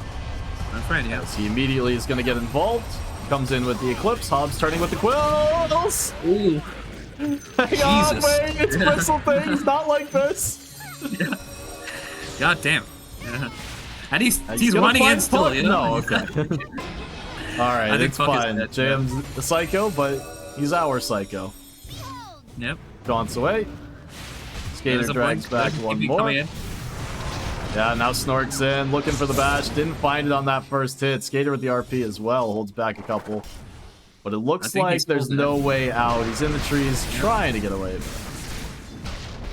That's right, yeah. As he immediately is going to get involved, comes in with the Eclipse, Hobbs turning with the Quills! Ooh. Hang on, Jesus. wait, it's Bristle things, not like this! God damn. Yeah. And he's Gonna running find in still, Puck? you know? No, okay. Alright, I think it's Puck is fine. dead, JM's the Psycho, but he's our Psycho. Yep. Gaunts away. Skater There's a drags blink. back one Kimmy more. coming in. Yeah, now Snork's in, looking for the bash. Didn't find it on that first hit. Skater with the RP as well, holds back a couple. But it I looks think like he's there's pulled it. no way out. He's in the trees trying to get away.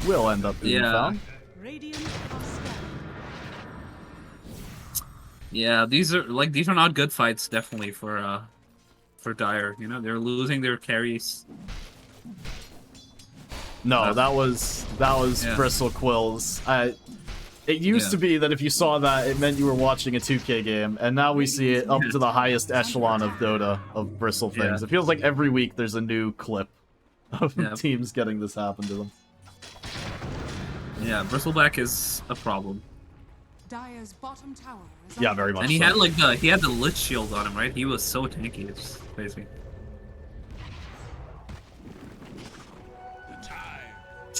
Will end up being Yeah. found. Radiant are scanning. Yeah, these are not good fights, definitely for Dire. You know, they're losing their carries. No, that was Yeah. Bristle Quills. It used Yeah. to be that if you saw that, it meant you were watching a 2K game, and now we see it up to the highest echelon of Dota, of Bristle things. Yeah. It feels like every week there's a new clip of Yeah. teams getting this happen to them. Yeah, Bristleback is a problem. Dire's bottom tower is Yeah, under very much And he so. had like he had the Lich shield on him, right? He was so tanky, it's crazy.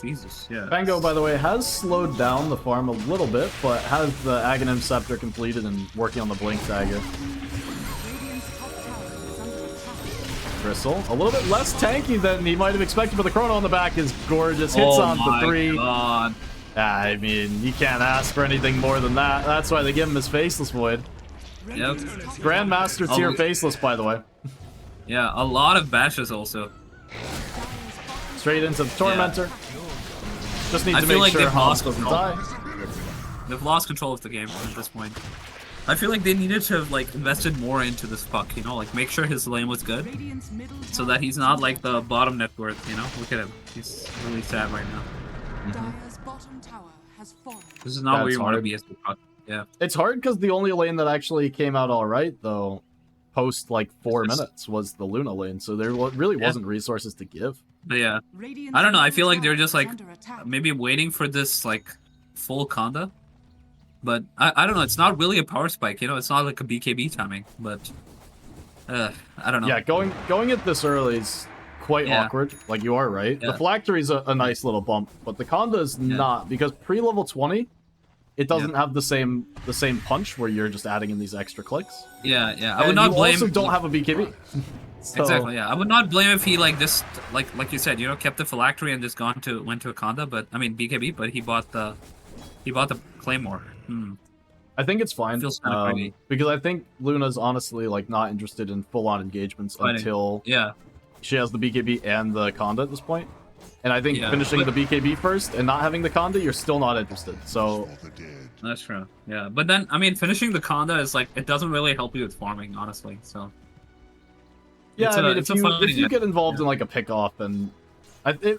Jesus, yeah. Pango, by the way, has slowed down the farm a little bit, but has the Aghanim Scepter completed and working on the Blink Dagger. Radiant's top tower is under attack. Bristle, a little bit less tanky than he might have expected, but the Chrono on the back is gorgeous. Hits Oh on for my 3. God. I mean, you can't ask for anything more than that. That's why they give him his Faceless Void. Yep. Grandmaster tier Oh. Faceless, by the way. Yeah, a lot of bashes also. Straight into the Tormentor. Just need I to feel make like sure they've Hobbs lost doesn't control. die. They've lost control of the game at this point. I feel like they needed to have like invested more into this Puck, you know, like make sure his lane was good, Radiant's middle so tower that he's is not under like the attack. bottom net worth, you know? Look at him. He's really sad right now. Dire's bottom tower has fallen. This is not where That's you want to hard. be as the Puck. Yeah. It's hard because the only lane that actually came out all right, though, post like 4 It's just- minutes, was the Luna lane. So there really Yeah. wasn't resources to give. But yeah, Radiant's I don't know, I middle feel like they're tower just is like under attack. maybe waiting for this like full Conda. But I don't know, it's not really a power spike, you know, it's not like a BKB timing, but I don't know. Yeah, going it this early is quite Yeah. awkward. Like, you are right. Yeah. The Phylactery's a nice little bump, but the Conda is Yeah. not, because pre-level 20, it doesn't have the same punch where you're just adding in these extra clicks. Yeah, I And would not you blame also don't have a BKB. So, Exactly, yeah. I would not blame if he like just like you said, you know, kept the phylactery and just went to a Conda, but I mean BKB, but he bought the He bought the Claymore. I think it's fine. Feels kind of crazy. Because I think Luna's honestly like not interested in full-on engagements until Yeah. she has the BKB and the Conda at this point. And I think Yeah, finishing but- the BKB first and not having the Conda, you're still not interested. So That's true. Yeah, but then I mean, finishing the Conda is like it doesn't really help you with farming, honestly. So yeah, It's I a- mean, it's if a fun you idea. get involved in like a pick-off, and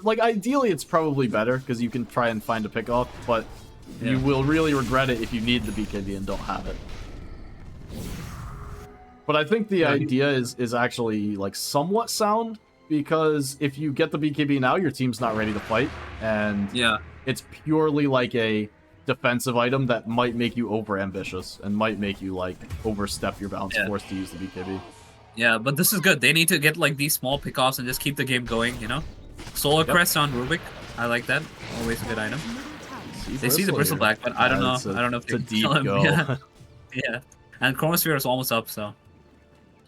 like ideally it's probably better because you can try and find a pick-off, but you Yeah. will really regret it if you need the BKB and don't have it. But I think the Yeah, idea is actually like somewhat sound, because if you get the BKB now, your team's not ready to fight, and yeah, it's purely like a defensive item that might make you over-ambitious and might make you like overstep your bounds, Yeah. forced to use the BKB. yeah. But this is good. They need to get like these small pickoffs and just keep the game going. You know, Solar Crest on Rubik. I like that. Always a good item. They see the Bristle Bristleback, but I don't know. it's a- I don't know if it's a they can deep kill him. go. Yeah. Yeah. And Chronosphere is almost up, so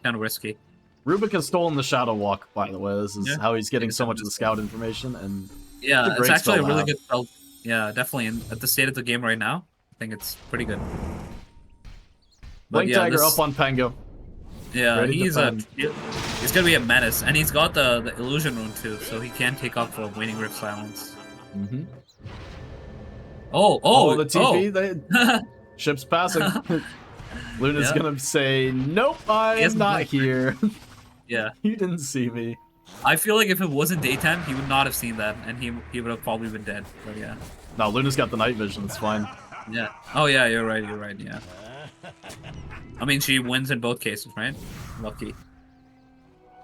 kind of risky. Rubik has stolen the Shadow Walk, by the way. This is Yeah. how he's getting It's so a much of the mistake. scout information, and Yeah, It's a it's great actually a spell to really have. good spell. Yeah, definitely. And at the state of the game right now, I think it's pretty good. Blink yeah, Dagger this- up on Pango. Yeah, ready to he's defend. he's gonna be a menace, and he's got the illusion rune too, so he can take up for Waning Rift Silence. Mm-hmm. Oh, the TP, they ship's passing. Luna's Yeah. gonna say, "Nope, I He am hasn't not done- here. yeah. You didn't see me." I feel like if it wasn't daytime, he would not have seen that, and he would have probably been dead. But yeah, No, Luna's got the night vision. It's fine. yeah. Oh yeah, you're right. You're right. Yeah. I mean, she wins in both cases, right? Lucky.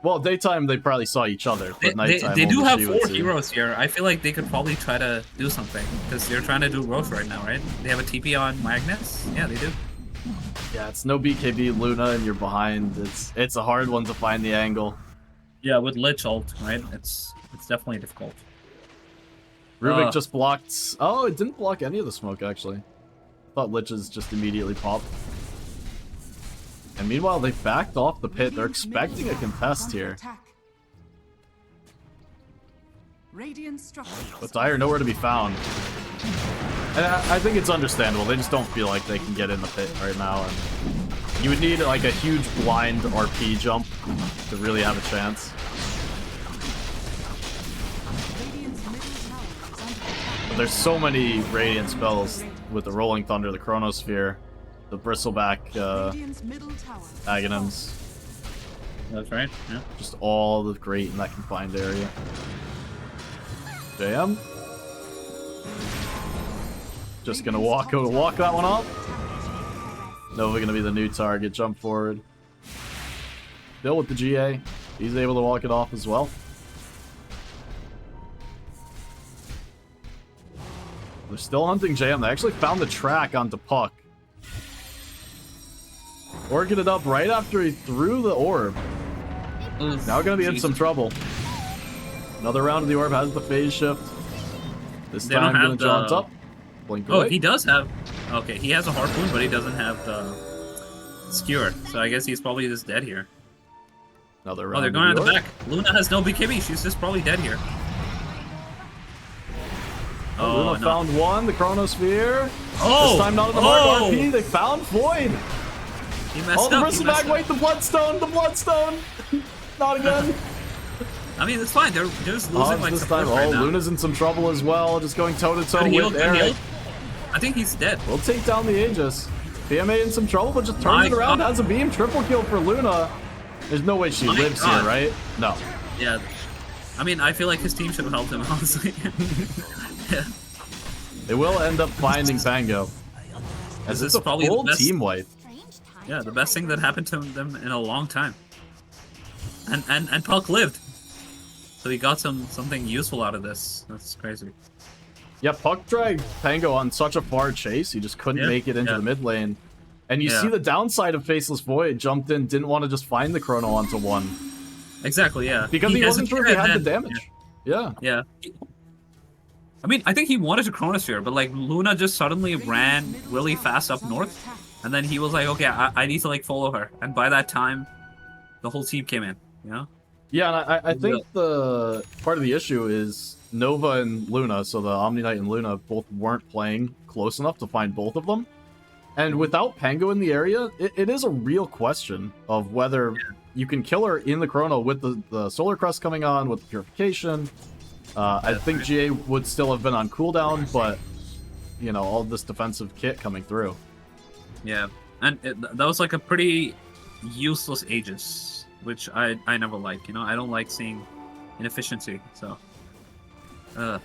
Well, daytime they probably saw each other, but nighttime They do only have she would 4 see. heroes here. I feel like they could probably try to do something because they're trying to do Roche right now, right? They have a TP on Magnus. Yeah, they do. Yeah, it's no BKB Luna, and you're behind. It's a hard one to find the angle. Yeah, with Lich ult, right? It's definitely difficult. Rubik just blocked. Oh, it didn't block any of the smoke actually. I thought Liches just immediately popped. And meanwhile, they backed off the pit. They're expecting a contest here. But Dire nowhere to be found. And I think it's understandable. They just don't feel like they can get in the pit right now. And you would need like a huge blind RP jump to really have a chance. But there's so many Radiant spells with the Rolling Thunder, the Chronosphere, the Bristleback Aghanims. That's right. Yeah. Just all the great in that confined area. JM. Just gonna walk that one up. Nova gonna be the new target. Jump forward. Bill with the GA. He's able to walk it off as well. They're still hunting JM. They actually found the track onto Puck. Organ it up right after he threw the orb. Now gonna be in some trouble. Another round of the orb has the phase shift. This They time don't gonna have jaunt the- up. Blink Oh, away. he does have. Okay, he has a harpoon, but he doesn't have the skewer. So I guess he's probably just dead here. Another Oh, round they're of going the on the orb. back. Luna has no BKB. She's just probably dead here. Oh, Luna no. found one, the Chronosphere. Oh! This time not in the mark Oh! RP, they found Void. He messed Oh, the up. He messed Bristleback, up. wait, the Bloodstone! Not again. I mean, it's fine. They're just losing Hobbs like this support time. right Oh, now. Luna's in some trouble as well, just going toe-to-toe Good heal, with good Eric. heal. I think he's dead. We'll take down the Aegis. PMA in some trouble, but just turns My it around, God. has a beam, triple kill for Luna. There's no way she My lives God. here, right? No. Yeah. I mean, I feel like his team should have helped him, honestly. Yeah. They will end up finding Pango. As This it's is a probably the full best- team wipe. Yeah, the best thing that happened to them in a long time. And Puck lived. So he got something useful out of this. That's crazy. Yeah, Puck dragged Pango on such a far chase, he just couldn't Yeah, make it into yeah. the mid lane. And you Yeah. see the downside of Faceless Void, jumped in, didn't want to just find the Chrono onto one. Exactly, yeah. Because he wasn't sure if he had the hesitated and damage. Yeah. Yeah. I mean, I think he wanted to Chronosphere, but like Luna just suddenly ran really fast up north, and then he was like, okay, I need to like follow her. And by that time, the whole team came in, you know? Yeah, and I think the part of the issue is Nova and Luna, so the Omni Knight and Luna both weren't playing close enough to find both of them. And without Pango in the area, it is a real question of whether you can kill her in the Chrono with the Solar Crest coming on, with the Purification. I think GA would still have been on cooldown, but, you know, all this defensive kit coming through. Yeah, and that was like a pretty useless Aegis, which I never like. You know, I don't like seeing inefficiency. So, that's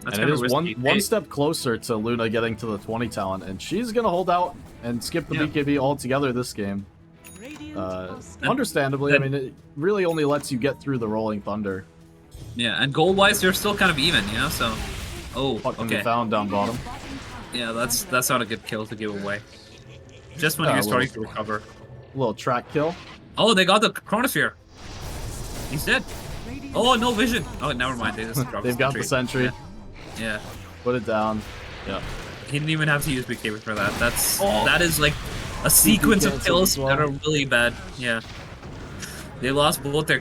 and it is one step closer to Luna getting to the 20 talent, and she's gonna hold out and skip the BKB altogether this game. Understandably, I mean, it really only lets you get through the Rolling Thunder. Yeah, and gold-wise, they're still kind of even, you know. So, okay. Found down bottom. Yeah, that's not a good kill to give away. Just when you're starting to recover. A little track kill. Oh, they got the Chronosphere. He's dead. Oh, no vision. Oh, never mind. They just dropped They've got the sentry. Yeah. Put it down. Yeah. He didn't even have to use BKB for that. That is like a sequence of kills that are really bad. Yeah. They lost both their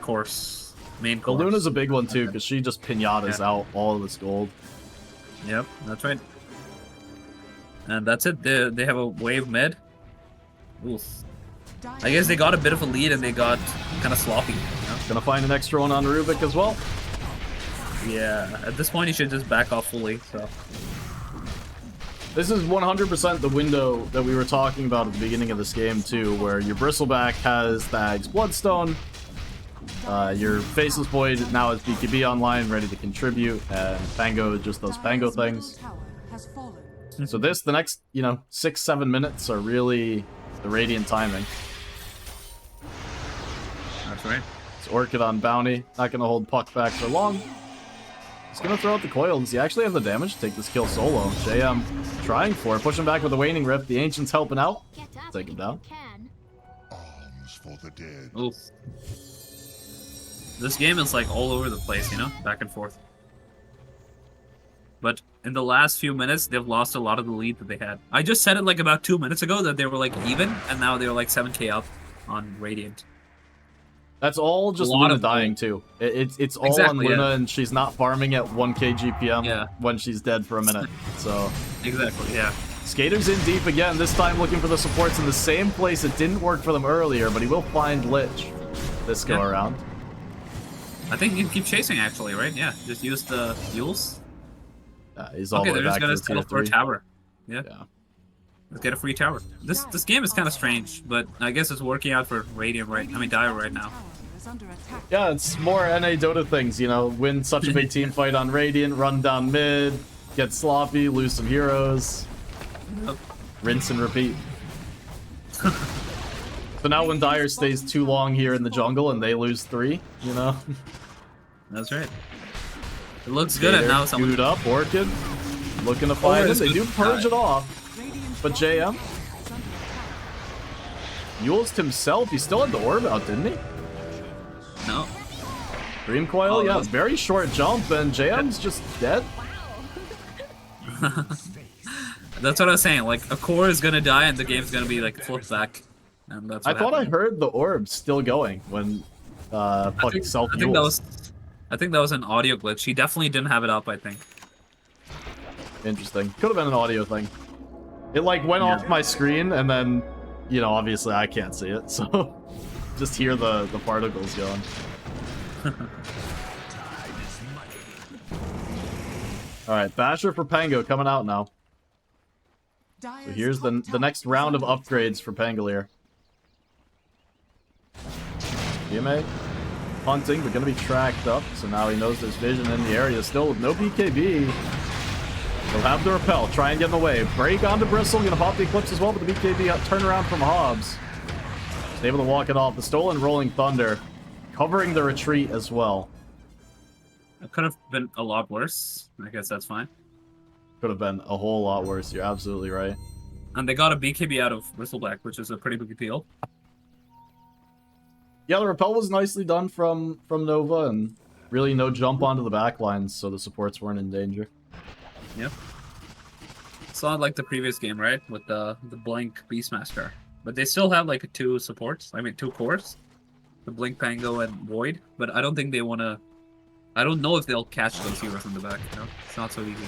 main course. Luna's a big one too, because she just pinatas out all of this gold. Yep, that's right. And that's it. They have a wave mid. Oof. I guess they got a bit of a lead and they got kind of sloppy. You know? Gonna find an extra one on Rubik as well. Yeah, at this point you should just back off fully. So this is 100% the window that we were talking about at the beginning of this game too, where your Bristleback has Thag's Bloodstone, your Faceless Void now has BKB online, ready to contribute, and Pango just does Pango things. So the next, 6-7 minutes are really the Radiant timing. That's right. It's Orchid on Bounty, not gonna hold Puck back for long. He's gonna throw out the coil. Does he actually have the damage to take this kill solo? JM trying for it, pushing back with the Waning Rift. The Ancient's helping out. Take him down. Arms for the dead. Oof. This game is like all over the place, back and forth. But in the last few minutes, they've lost a lot of the lead that they had. I just said it like about 2 minutes ago that they were like even, and now they're like 7k up on Radiant. That's all just Luna dying too. It's all on Luna, and she's not farming at 1k GPM when she's dead for a minute. So exactly, yeah. Skater's in deep again, this time looking for the supports in the same place. It didn't work for them earlier, but he will find Lich this go around. I think he can keep chasing actually, right? Yeah, just use the fuels. He's all the way back to the tier 3. A tower. Yeah. Let's get a free tower. This game is kind of strange, but I guess it's working out for Radiant Dire right now. Yeah, it's more NA Dota things, win such a big team fight on Radiant, run down mid, get sloppy, lose some heroes, rinse and repeat. So now when Dire stays too long here in the jungle and they lose 3, That's right. It looks good at now. Queued up, Orchid, looking to find it. They do purge it off, but JM used himself. He still had the orb out, didn't he? No. Dream Coil, yeah, very short jump, and JM's just dead. That's what I was saying. Like, a core is gonna die, and the game's gonna be like flipped back. And that's what I thought I heard the orb still going when Puck self I think that was an audio glitch. He definitely didn't have it up, I think. Interesting. Could have been an audio thing. It like went off my screen, and then, obviously I can't see it, so just hear the particles going. Alright, Basher for Pango coming out now. So here's the next round of upgrades for Pangolier. Yami hunting, but gonna be tracked up, so now he knows there's vision in the area. Still with no BKB. He'll have the repel, try and get in the way. Break onto Bristle, gonna pop the Eclipse as well, but the BKB turnaround from Hobbs. He's able to walk it off. The stolen Rolling Thunder covering the retreat as well. It could have been a lot worse. I guess that's fine. Could have been a whole lot worse. You're absolutely right. And they got a BKB out of Bristleback, which is a pretty big deal. Yeah, the repel was nicely done from Nova, and really no jump onto the back lines, so the supports weren't in danger. Yep. It's not like the previous game, right? With the blank Beastmaster. But they still have like 2 supports. I mean, 2 cores. the Blink Pango and Void, but I don't think they want to. I don't know if they'll catch those heroes from the back. You know, it's not so easy.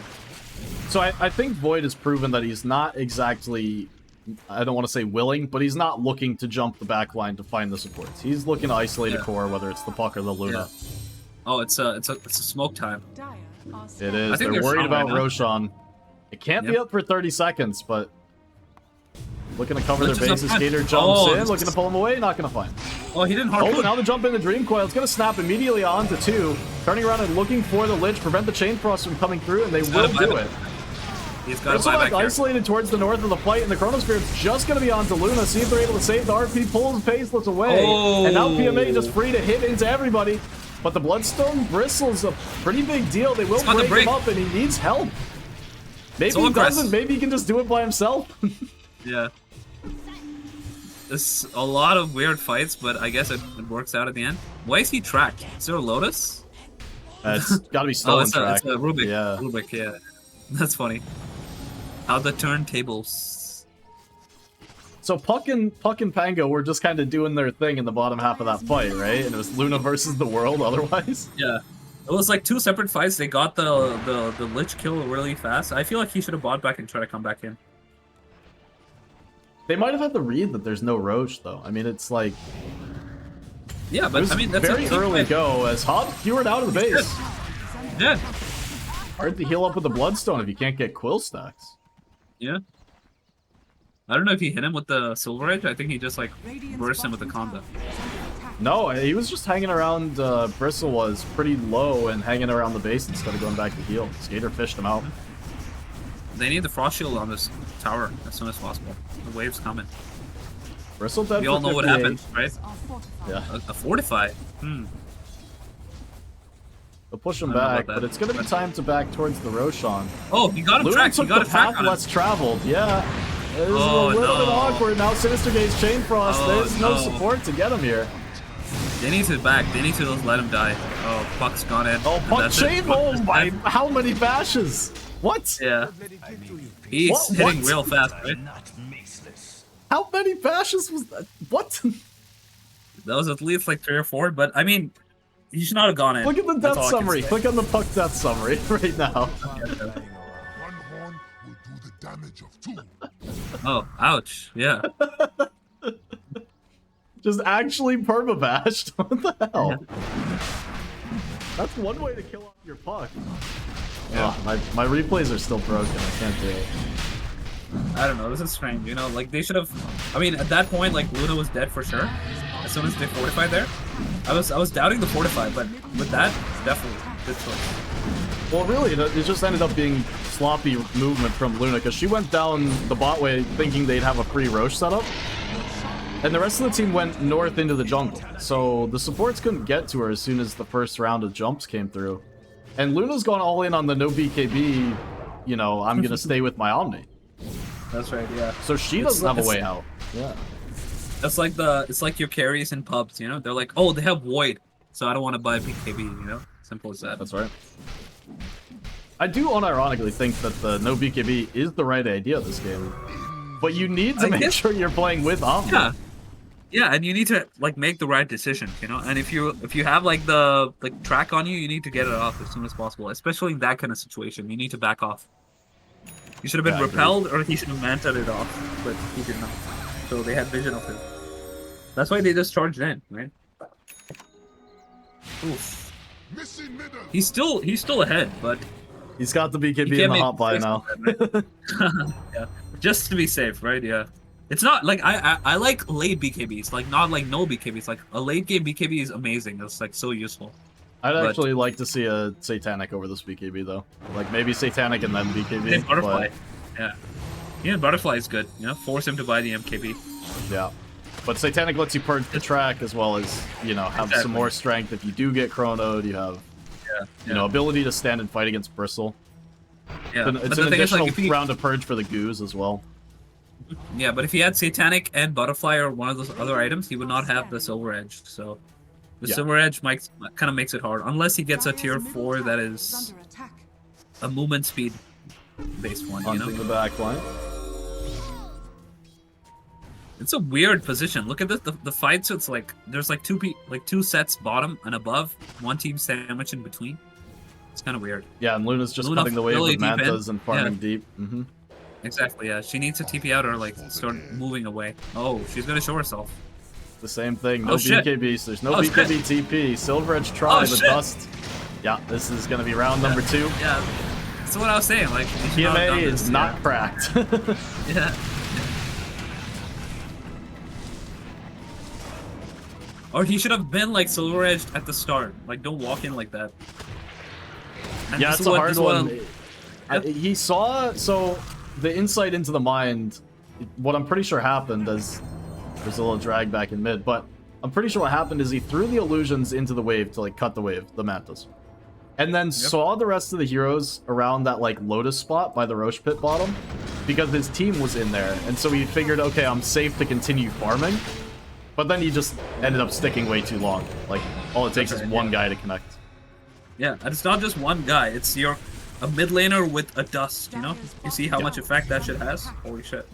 So I think Void has proven that he's not exactly, I don't want to say willing, but he's not looking to jump the back line to find the supports. He's looking to isolate a core, whether it's the Puck or the Luna. Yeah. Oh, it's a smoke time. Dire are It scared. is. think They're they're worried strong right about now. Roshan. It can't be Yep. up for 30 seconds, but looking to cover Lich their is up bases. front. Skater jumps Oh, in, this looking to is- pull him away, not going to find. Oh, he didn't Oh, hard. now the jump in the Dream Coil. It's going to snap immediately onto 2. Turning around and looking for the Lich, prevent the Chain Frost from coming through, and they will gotta buy do back. it. He's got a Bristleback buyback here. isolated towards the north of the fight, and the Chronosphere is just going to be onto Luna. See if they're able to save the RP, pulls Faceless away. And now PMA just free to hit into everybody. But the Bloodstone Bristle's a pretty big deal. They will It's got the break him break. up, and he needs help. Maybe Soul he Crest. doesn't. Maybe he can just do it by himself. Yeah. There's a lot of weird fights, but I guess it works out at the end. Why is he tracked? Is there a Lotus? It's got to be Oh, stolen it's track. a Rubik. Yeah. Rubik, yeah. That's funny. How the turntables. So Puck and Pango were just kind of doing their thing in the bottom half of that fight, right? And it was Luna versus the world otherwise. Yeah. It was like 2 separate fights. They got the Lich kill really fast. I feel like he should have bought back and tried to come back in. They might have had to read that there's no Roche, though. I mean, it's like... Yeah, It but was I mean, that's very a team early fight. go as Hobbs skewered out of the base. Yeah. Hard to heal up with the Bloodstone if you can't get Quill stacks. Yeah. I don't know if he hit him with the Silver Edge. I think he just like Radiant's burst him with the bottom combo. tower is under attack. No, he was just hanging around. Bristle was pretty low and hanging around the base instead of going back to heal. Skater fished him out. They need the Frost Shield on this tower as soon as possible. The wave's coming. Bristle dead We for all know what 58. happened, right? Are fortified. Yeah, A fortify. they'll push him I don't know back, about but that. it's going to be time to back towards the Roshan. Oh, he got him Luna tracked. He took got the a track path on him. less traveled. Yeah, this is Oh, a little bit no. awkward. Now Sinister Gaze Chain Frost. Oh, There's no no. support to get him here. They need to back. They need to just let him die. Oh, Puck's gone in. Oh, And Puck that's it. Chain! Puck Oh is my! dead. How many bashes? What? Yeah. He's What? hitting What? real fast, right? How many bashes was that? What? That was at least like 3 or 4, but I mean, he should not have gone in. Look at the That's death all I can summary. say. Click on the Puck death summary right now. One horn will do the damage of 2. Oh, ouch. Yeah. Just actually permabashed. What the hell? That's one way to kill off your Puck. Yeah. Oh, my replays are still broken. I can't do it. I don't know. This is strange. You know, like they should have. I mean, at that point, like Luna was dead for sure. As soon as they fortified there, I was doubting the fortify, but with that, definitely good choice. Well, really, it just ended up being sloppy movement from Luna because she went down the bot way thinking they'd have a free Roche setup. And the rest of the team went north into the jungle. So the supports couldn't get to her as soon as the first round of jumps came through. And Luna's gone all in on the no BKB, you know, I'm going to stay with my Omni. That's right. Yeah. So she It's- doesn't have a it's- way out. Yeah. That's like it's like your carries in pubs. You know, they're like, oh, they have Void, so I don't want to buy BKB. You know, simple as that. That's right. I do unironically think that the no BKB is the right idea this game. But you need to I make guess- sure you're playing with Omni. Yeah. Yeah, and you need to like make the right decision, you know. And if you have like the track on you, you need to get it off as soon as possible. Especially in that kind of situation, you need to back off. You should have been Yeah, I agree. repelled, or he should have manted it off, but he did not. So they had vision of him. That's why they just charged in, right? Oof. Missing middle. He's still ahead, but He's got the BKB you in can't the make hot buy mistakes now. with that, right? Yeah, just to be safe, right? Yeah. It's not like I like late BKBs, like not like no BKBs. Like a late game BKB is amazing. It's like so useful. I'd But- actually like to see a Satanic over this BKB though. Like maybe Satanic and then BKB. And Butterfly, but- yeah. Yeah, Butterfly is good. You know, force him to buy the MKB. yeah. But Satanic lets you purge the track as well as, you know, have Exactly. some more strength. If you do get chronoed, you have, Yeah. you know, ability to stand and fight against Bristle. Yeah. It's But an the thing is, additional like, if he, round of purge for the Goose as well. yeah, but if he had Satanic and Butterfly or one of those other items, he would not have the Silver Edge. So the Yeah. Silver Edge might kind of makes it hard, unless he gets a Dire's tier middle 4 that tower is under attack. a movement speed based one. You Hunting know. the back line. It's a weird position. Look at this. The fight. So it's like there's like two sets bottom and above. One team sandwich in between. It's kind of weird. Yeah, and Luna's just Luna cutting the wave really with deep in. Mantas and farming Yeah. deep. Mm-hmm. Exactly. Yeah. She needs to TP out or like start moving away. Oh, she's gonna show herself. The same thing. No Oh, shit. BKB. So there's no Oh, BKB TP. Silver Edge tried, Oh, but shit. Dust. Yeah, this is gonna be round number 2. Yeah. That's what I was saying. Like you should not have PMA done is this, not cracked. Yeah. Or he should have been like silver edged at the start. Like don't walk in like that. And Yeah, this it's is a what- hard this is what one. He saw, so the insight into the mind, what I'm pretty sure happened is, there's a little drag back in mid, but I'm pretty sure what happened is he threw the illusions into the wave to like cut the wave, the Mantas. And then saw the rest of the heroes around that like Lotus spot by the Roche pit bottom, because his team was in there. And so he figured, okay, I'm safe to continue farming. But then he just ended up sticking way too long. Like, all it takes is one guy to connect. Yeah, and it's not just one guy. It's a mid laner with a dust. You know, you see how much effect that shit has. Holy shit.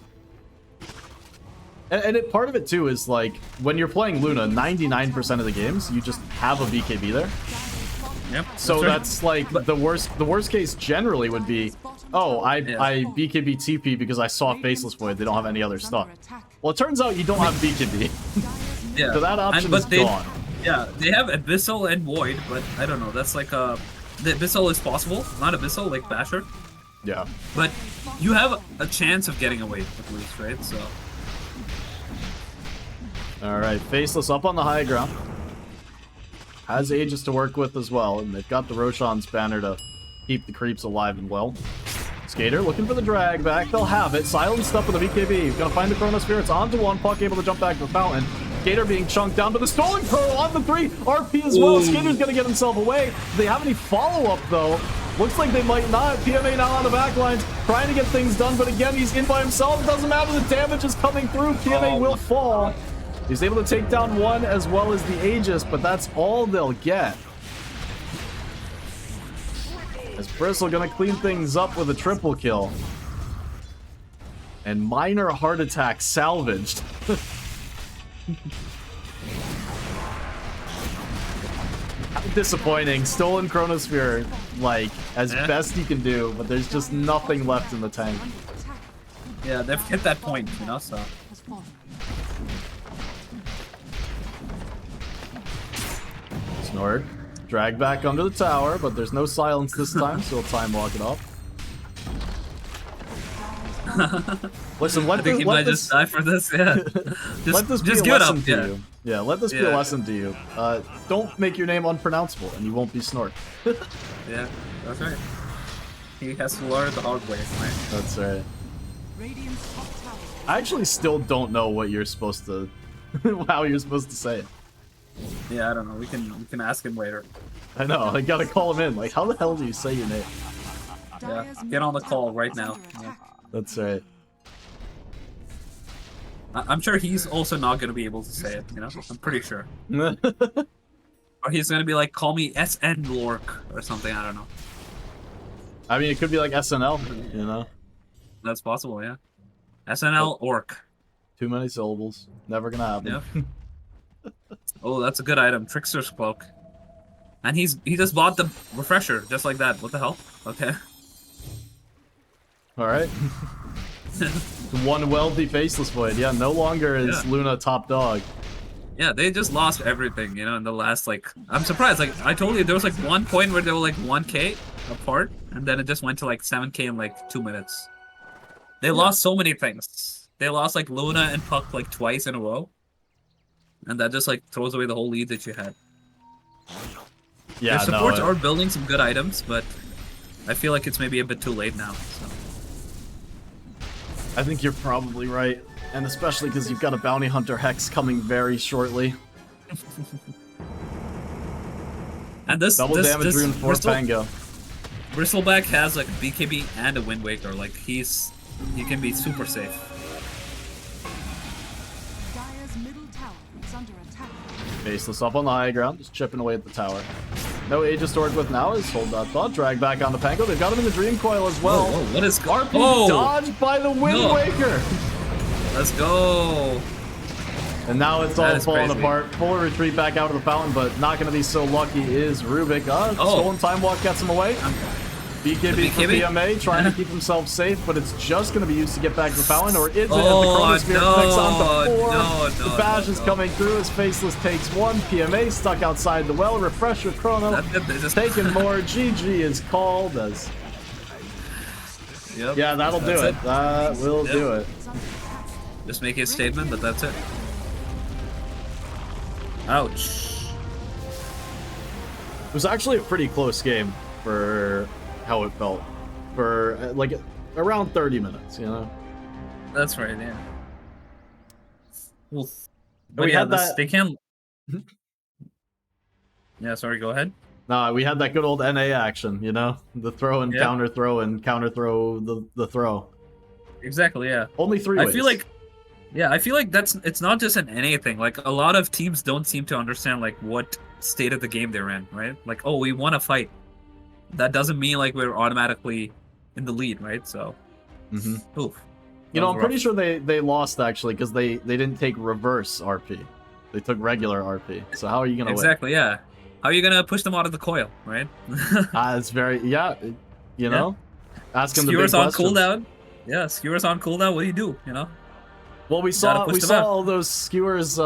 And part of it too is like when you're playing Luna, 99% of the games you just have a BKB there. Yep. So right. that's like the worst case generally would be, oh, I BKB TP because I saw Faceless Void. They don't have any other stuff. Well, it turns out you don't have BKB. Yeah. So that option but is they, gone. Yeah, they have Abyssal and Void, but I don't know. That's like the Abyssal is possible, not Abyssal like Basher. Yeah. But you have a chance of getting away at least, right? So. All right, Faceless up on the high ground. Has Aegis to work with as well, and they've got the Roshan's banner to keep the creeps alive and well. Skater looking for the drag back. They'll have it. Silenced up with the BKB. Gonna find the Chronosphere. It's onto one. Puck able to jump back to the fountain. Skater being chunked down, but the Stolen Pearl on the 3. RP as well. Ooh. Skater's gonna get himself away. Do they have any follow-up, though? Looks like they might not. PMA now on the back lines, trying to get things done, but again, he's in by himself. It doesn't matter. The damage is coming through. PMA will fall. He's able to take down one as well as the Aegis, but that's all they'll get. As Bristle gonna clean things up with a triple kill. And minor heart attack salvaged. Disappointing. Stolen Chronosphere, like, as best he can do, but there's just nothing left in the tank. Yeah, they've hit that point, you know, so. Snort. Drag back under the tower, but there's no silence this time, so he'll time walk it off. Listen, I think he might just die for this, yeah. Let this be a give it lesson up, to yeah. you. Yeah, let this be a lesson to you. Don't make your name unpronounceable, and you won't be Snort. Yeah, that's right. He has to learn the hard way, right? That's right. I actually still don't know what you're supposed to... how you're supposed to say it. Yeah, I don't know. We can ask him later. I know, I gotta call him in. Like, how the hell do you say your name? Yeah, get on the call right now. Yeah. That's right. I'm sure he's also not gonna be able to say it, you know? I'm pretty sure. Or he's gonna be like, call me SN Lork or something, I don't know. I mean, it could be like SNL, you know? That's possible, yeah. SNL Orc. Too many syllables. Never gonna happen. Yeah. Oh, that's a good item. Trickster's Cloak. And he just bought the refresher, just like that. What the hell? Okay. Alright. One wealthy Faceless Void. Yeah, no longer is Luna top dog. Yeah, they just lost everything, you know, in the last, like... I'm surprised. Like, I told you, there was, like, one point where they were, like, 1k apart, and then it just went to, like, 7k in, like, 2 minutes. They lost so many things. They lost, like, Luna and Puck, like, twice in a row. And that just, like, throws away the whole lead that you had. Yeah, Their supports are building some good items, but I feel like it's maybe a bit too late now, so... I think you're probably right. And especially because you've got a Bounty Hunter Hex coming very shortly. And this Double damage rune for Pango. Bristleback has like a BKB and a Wind Waker. Like he can be super safe. Dire's middle tower is under attack. Faceless up on the high ground, just chipping away at the tower. No Aegis to work with now is hold that thought. Drag back onto Pango. They've got him in the Dream Coil as well. Whoa, what is RP oh! dodged by the Wind Waker. Let's go. And now it's all That is falling crazy. apart. Full retreat back out of the fountain, but not going to be so lucky is Rubik. Oh. Stolen Time Walk gets him away. BKB for BKB? PMA, trying to keep himself safe, but it's just going to be used to get back to the fountain, or is it as the Oh, Chronosphere connects onto 4? no, The bash is coming through as Faceless takes 1. PMA stuck outside the well. Refresher Chrono That's it, they just- taking more. GG is called as... Yep. Yeah, that'll do That's it. That will Yep. do it. Just making a statement that that's it. Ouch. It was actually a pretty close game for how it felt. For, like, around 30 minutes, you know? That's right, yeah. Oof. We But yeah, had this, that- they can't... Yeah, sorry, go ahead. Nah, we had that good old NA action, you know? The throw and Yep. counter throw and counter throw the throw. Exactly, yeah. Only 3 I ways. feel like... Yeah, I feel like it's not just an NA thing. Like, a lot of teams don't seem to understand, like, what state of the game they're in, right? Like, oh, we want to fight. That doesn't mean, like, we're automatically in the lead, right? So, Mhm. oof. You know, That I'm was pretty sure they lost, actually, because they didn't take reverse RP. They took regular RP. So how are you going to win? Exactly, yeah. How are you gonna push them out of the coil, right? It's very... Yeah, you know? Ask him the big Skewers on questions. cooldown. Yeah, skewers on cooldown. What do you do? You know? Well, we Gotta push them saw out. all those skewers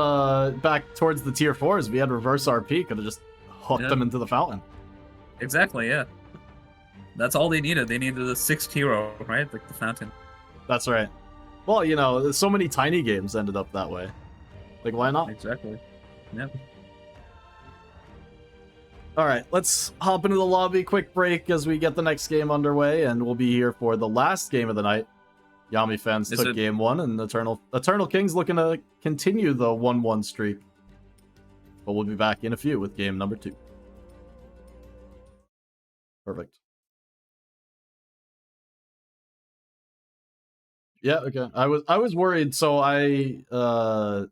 back towards the tier 4s. We had reverse RP, could have just hooked Yeah. them into the fountain. Exactly, yeah. That's all they needed. They needed a 6th hero, right? Like the fountain. That's right. Well, you know, so many tiny games ended up that way. Like, why not? Exactly. Yeah. All right, let's hop into the lobby. Quick break as we get the next game underway, and we'll be here for the last game of the night. Yami fans Is took it- game 1, and Eternal King's looking to continue the 1-1 streak. But we'll be back in a few with game number 2. Perfect. Yeah, okay. I was worried, so I don't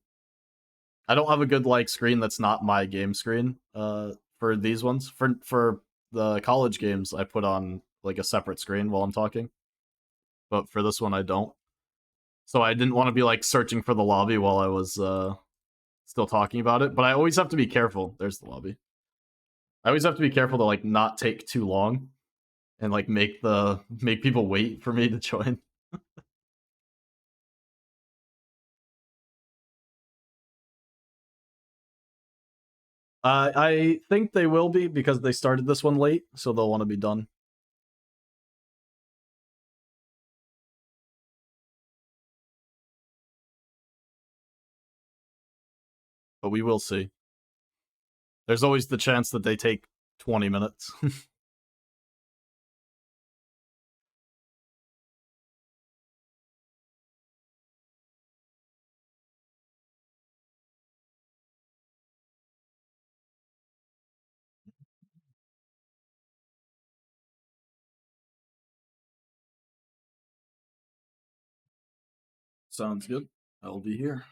have a good like screen that's not my game screen for these ones. For the college games I put on like a separate screen while I'm talking. But for this one I don't. So I didn't want to be like searching for the lobby while I was still talking about it, but I always have to be careful. There's the lobby. I always have to be careful to like not take too long and like make people wait for me to join. I think they will be because they started this one late, so they'll want to be done. But we will see. There's always the chance that they take 20 minutes. Sounds good. I'll be here.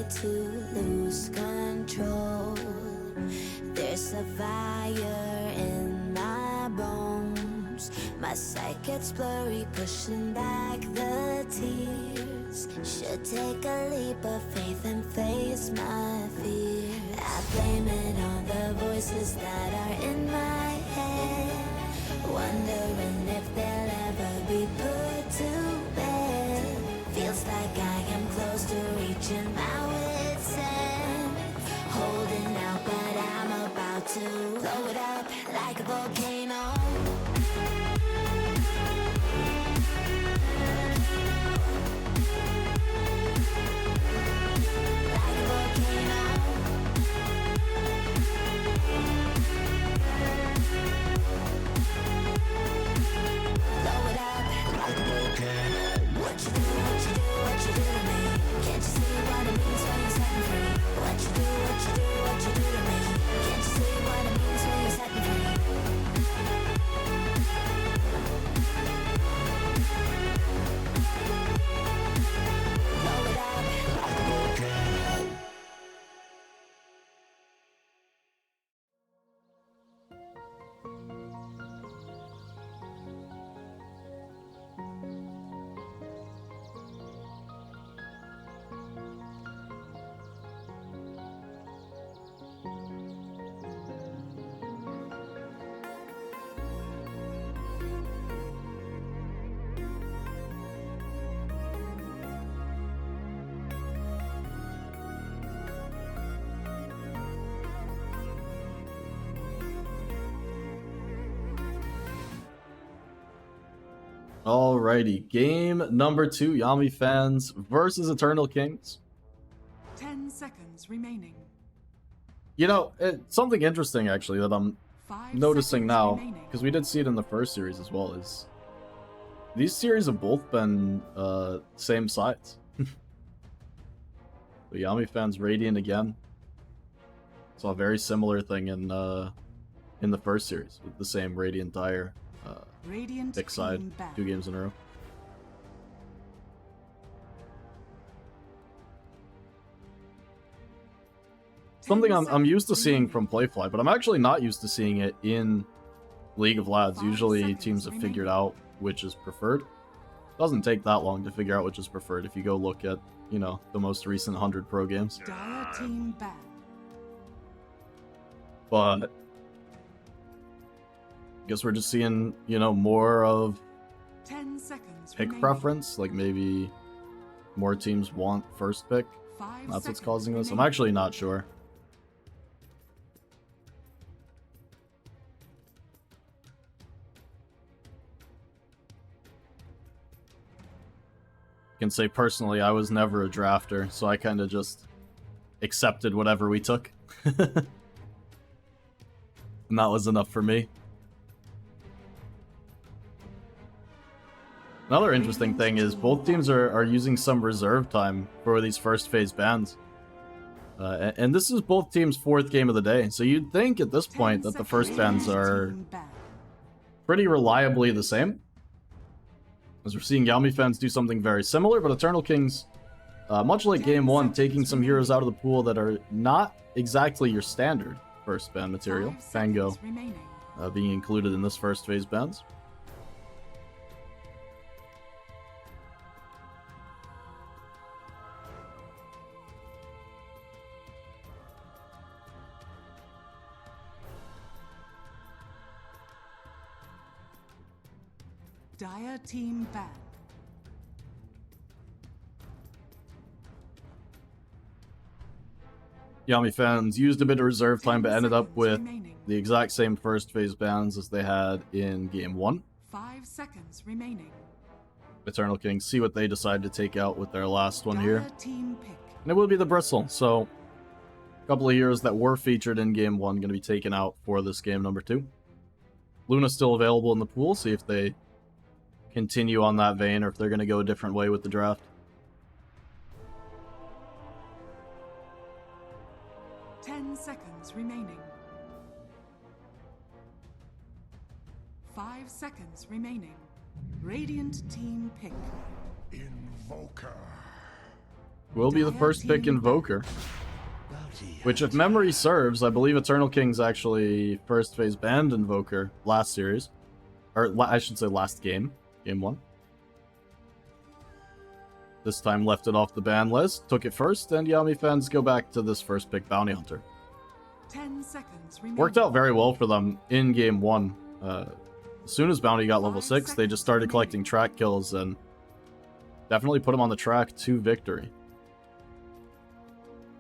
to lose control. There's a fire in my bones. My sight gets blurry, pushing back the tears. Should take a leap of faith and face my fear. I blame it on the voices that are in my head, wondering if they'll ever be put to bed. Feels like I am close to reaching my wit's end. Holding out, but I'm about to blow it up like a volcano. Like a volcano. Blow it up like a volcano. What you do, what you do, what you do to me? Can't you see what it means when you're setting free? What you do, what you do, what you do to me? Can't you see what it means when you're setting free? Blow it up like a volcano. Alrighty, game number 2, Yami fans versus Eternal Kings. 10 seconds remaining. You know, something interesting actually that I'm 5 noticing seconds now, remaining. because we did see it in the first series as well, is these series have both been same sides. The Yami fans Radiant again. Saw a very similar thing in the first series with the same Radiant Dire Radiant pick side, team back. 2 games in a row. Something I'm used to seeing from Playfly, but I'm actually not used to seeing it in League of Lads. 5 Usually seconds teams have figured remaining. out which is preferred. Doesn't take that long to figure out which is preferred if you go look at, you know, the most recent 100 pro games. Dire team back. But I guess we're just seeing, you know, more of 10 seconds pick remaining. preference. Like maybe more teams want first pick. 5 That's what's seconds causing this. I'm remaining. actually not sure. I can say personally, I was never a drafter, so I kind of just accepted whatever we took. And that was enough for me. Another interesting thing is both teams are using some reserve time for these first phase bans. And this is both teams' 4th game of the day, so you'd think at this 10 point that the first seconds. bans are Team back. pretty reliably the same. As we're seeing Yami fans do something very similar, but Eternal Kings, much like 10 Game 1, seconds taking some remaining. heroes out of the pool that are not exactly your standard first ban material. 5 Fango seconds remaining. being included in this first phase bans. Dire team back. Yami fans used a bit of reserve time, 10 but ended up seconds with remaining. the exact same first phase bans as they had in Game 1. 5 seconds remaining. Eternal Kings see what they decide to take out with their last one here. Dire team pick. And it will be the Bristle, so a couple of heroes that were featured in Game 1 going to be taken out for this game number 2. Luna's still available in the pool, see if they continue on that vein or if they're going to go a different way with the draft. Seconds remaining. 5 seconds remaining. Radiant team pick. Invoker. will be the first pick Invoker. Which, if memory serves, I believe Eternal Kings actually first phase banned Invoker last series. Or, I should say last game. Game 1. This time left it off the ban list, took it first, and Yami fans go back to this first pick Bounty Hunter. 10 seconds remaining. Worked out very well for them in Game 1. As soon as Bounty got level 6, they just started collecting track kills and definitely put them on the track to victory.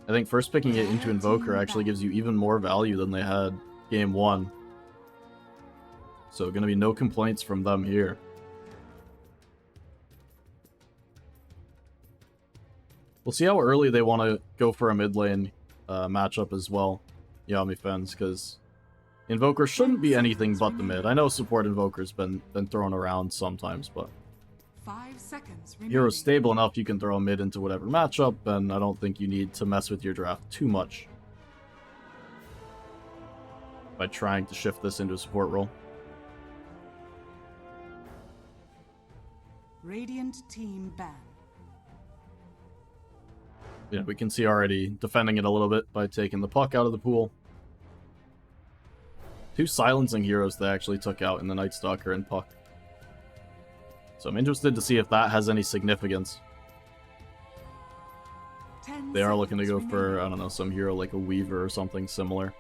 I think first picking it into Invoker actually gives you even more value than they had Game 1. So gonna be no complaints from them here. We'll see how early they want to go for a mid lane matchup as well, Yami fans, because Invoker shouldn't be anything but the mid. I know support Invoker's been thrown around sometimes, but 5 seconds remaining. Hero's stable enough you can throw a mid into whatever matchup, and I don't think you need to mess with your draft too much by trying to shift this into a support role. Radiant team ban. Yeah, we can see already defending it a little bit by taking the puck out of the pool. 2 silencing heroes they actually took out in the Night Stalker and puck. So I'm interested to see if that has any significance. They are looking to go for, I don't know, some hero like a Weaver or something similar.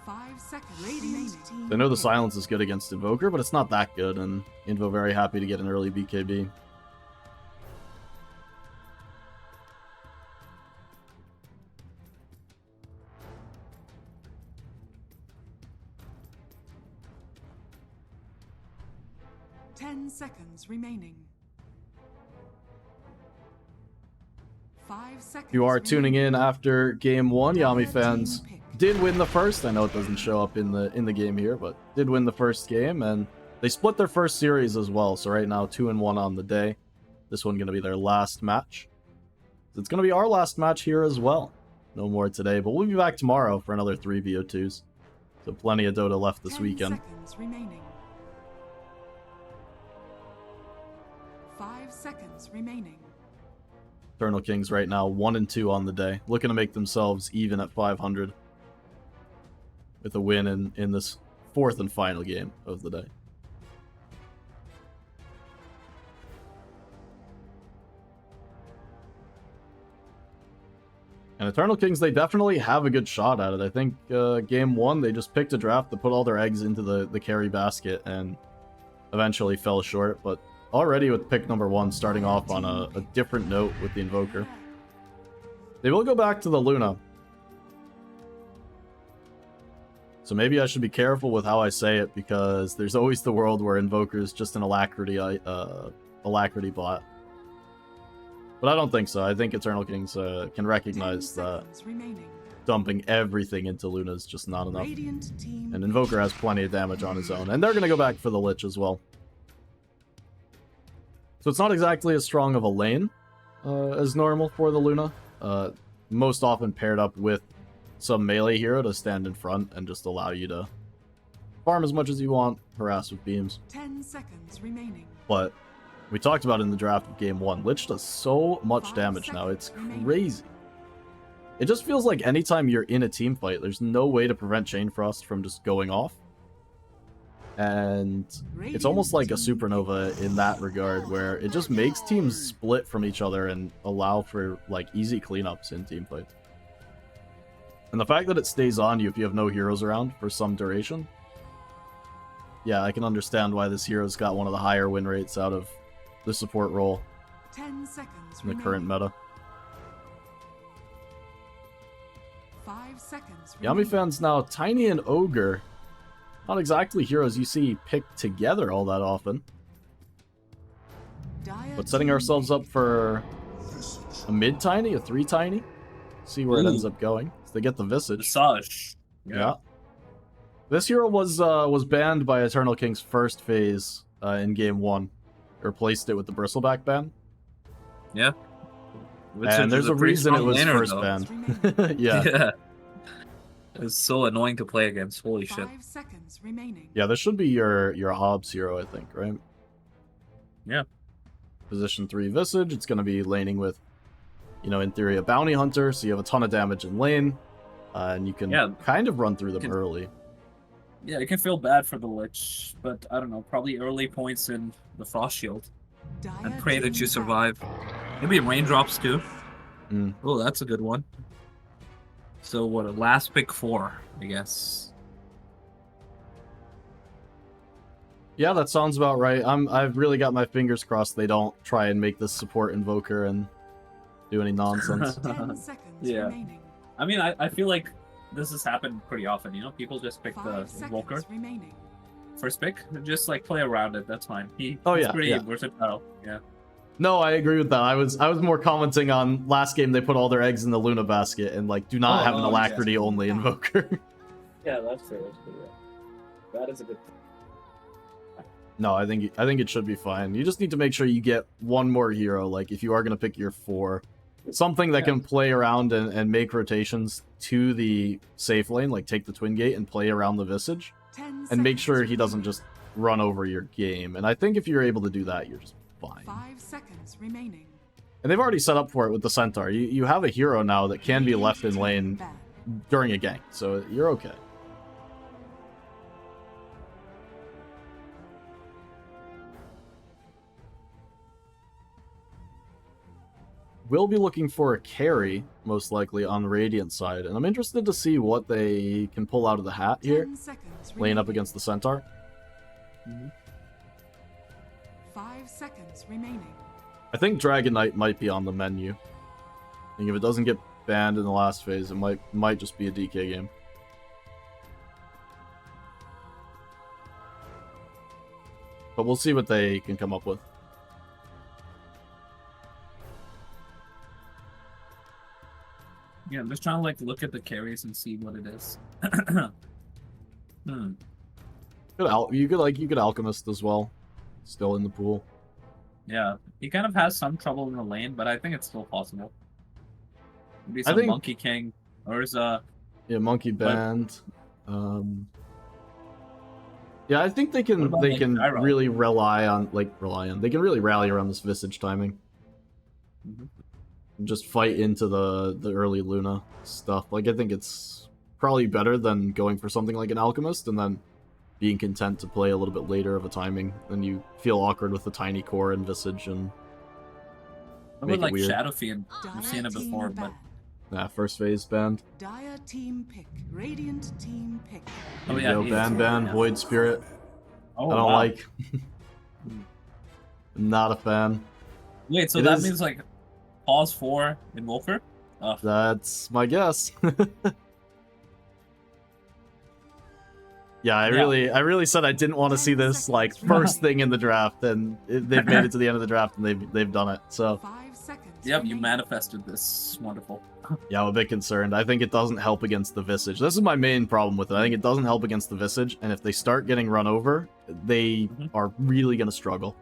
5 seconds. Radiant team. I know the silence is good against Invoker, but it's not that good, and Invo very happy to get an early BKB. Seconds remaining. 5 seconds. You are tuning in after Game 1, Yami fans did win the first. I know it doesn't show up in the game here, but did win the first game, and they split their first series as well. So right now 2-1 on the day. This one going to be their last match. It's going to be our last match here as well. No more today, but we'll be back tomorrow for another 3 VO2s. So plenty of Dota left this weekend. Seconds remaining. 5 seconds remaining. Eternal Kings right now 1-2 on the day, looking to make themselves even at 500 with a win in this 4th and final game of the day. And Eternal Kings, they definitely have a good shot at it. I think Game 1, they just picked a draft to put all their eggs into the carry basket and eventually fell short, but already with pick number 1 starting off on a different note with the Invoker. They will go back to the Luna. So maybe I should be careful with how I say it, because there's always the world where Invoker is just an alacrity bot. But I don't think so. I think Eternal Kings can recognize that dumping everything into Luna is just not enough. And Invoker has plenty of damage on his own. And they're going to go back for the Lich as well. So it's not exactly as strong of a lane as normal for the Luna. Most often paired up with some melee hero to stand in front and just allow you to farm as much as you want, harass with beams. 10 seconds remaining. But we talked about it in the draft of Game 1. Lich does so much damage now, it's crazy. It just feels like anytime you're in a team fight, there's no way to prevent Chain Frost from just going off. And it's almost like a supernova in that regard, where it just makes teams split from each other and allow for like easy cleanups in team fights. And the fact that it stays on you if you have no heroes around for some duration, yeah, I can understand why this hero's got one of the higher win rates out of the support role 10 seconds in the current meta. 5 seconds Yami fans now, Tiny and Ogre, not exactly heroes you see picked together all that often. But setting ourselves up for a mid Tiny, a 3 Tiny. See where it ends up going. So they get the Visage. Visage. Yeah. This hero was banned by Eternal King's first phase in Game 1. Replaced it with the Bristleback ban. Yeah. And there's a reason it was first banned. Yeah. It's so annoying to play against. Holy shit. 5 seconds remaining. Yeah, this should be your Hobbs hero, I think, right? Yeah. Position 3 Visage. It's going to be laning with you know, in theory, a bounty hunter, so you have a ton of damage in lane, and you can kind of run through them early. Yeah, it can feel bad for the Lich, but I don't know, probably early points in the Frost Shield. And pray that you survive. Maybe raindrops too. Oh, that's a good one. So what, a last pick 4, I guess. Yeah, that sounds about right. I've really got my fingers crossed they don't try and make this support invoker and do any nonsense. 10 seconds Yeah. remaining. I mean, I feel like this has happened pretty often, you know? People just pick 5 the seconds invoker remaining. first pick, and just like play around it, that's fine. He's pretty versatile, yeah. No, I agree with that. I was more commenting on last game they put all their eggs in the Luna basket and like do not have an alacrity only invoker. Yeah, that's true. That is a good thing. No, I think it should be fine. You just need to make sure you get one more hero, like if you are gonna pick your 4. Something that can play around and make rotations to the safe lane, like take the Twin Gate and play around the Visage. 10 And make sure seconds he doesn't remaining. just run over your game. And I think if you're able to do that, you're just fine. 5 seconds remaining. And they've already set up for it with the Centaur. You have a hero now that can be left in lane during a gank, so you're okay. We'll be looking for a carry, most likely, on Radiant side, and I'm interested to see what they can pull out of the hat here, 10 seconds laying up remaining. against the Centaur. 5 seconds remaining. I think Dragon Knight might be on the menu. I think if it doesn't get banned in the last phase, it might just be a DK game. But we'll see what they can come up with. Yeah, I'm just trying to like look at the carries and see what it is. You could Alchemist as well, still in the pool. Yeah, he kind of has some trouble in the lane, but I think it's still possible. Maybe I some think- Monkey King, or is Yeah, Monkey Band. Yeah, I think they What can about, like, Gyro? really they can really rally around this Visage timing. Mhm. And just fight into the early Luna stuff. Like I think it's probably better than going for something like an Alchemist and then being content to play a little bit later of a timing. Then you feel awkward with the tiny core and Visage and what make about it like weird. Shadow Fiend? We've Dire seen it team before, but ban. first phase band. Dire team pick. Radiant team pick. oh Yo, he is. ban, Yeah. Void Spirit. Oh, I don't wow. like. Not a fan. Wait, so It that is- means like pause 4 Invoker? That's my guess. Yeah, I Yeah. really said I didn't want to see this like first thing in the draft, and they've made it to the end of the draft and they've done it. So 5 seconds. Yep, you remaining. manifested this. Wonderful. yeah, I'm a bit concerned. I think it doesn't help against the Visage. This is my main problem with it. I think it doesn't help against the Visage, and if they start getting run over, they are really gonna struggle.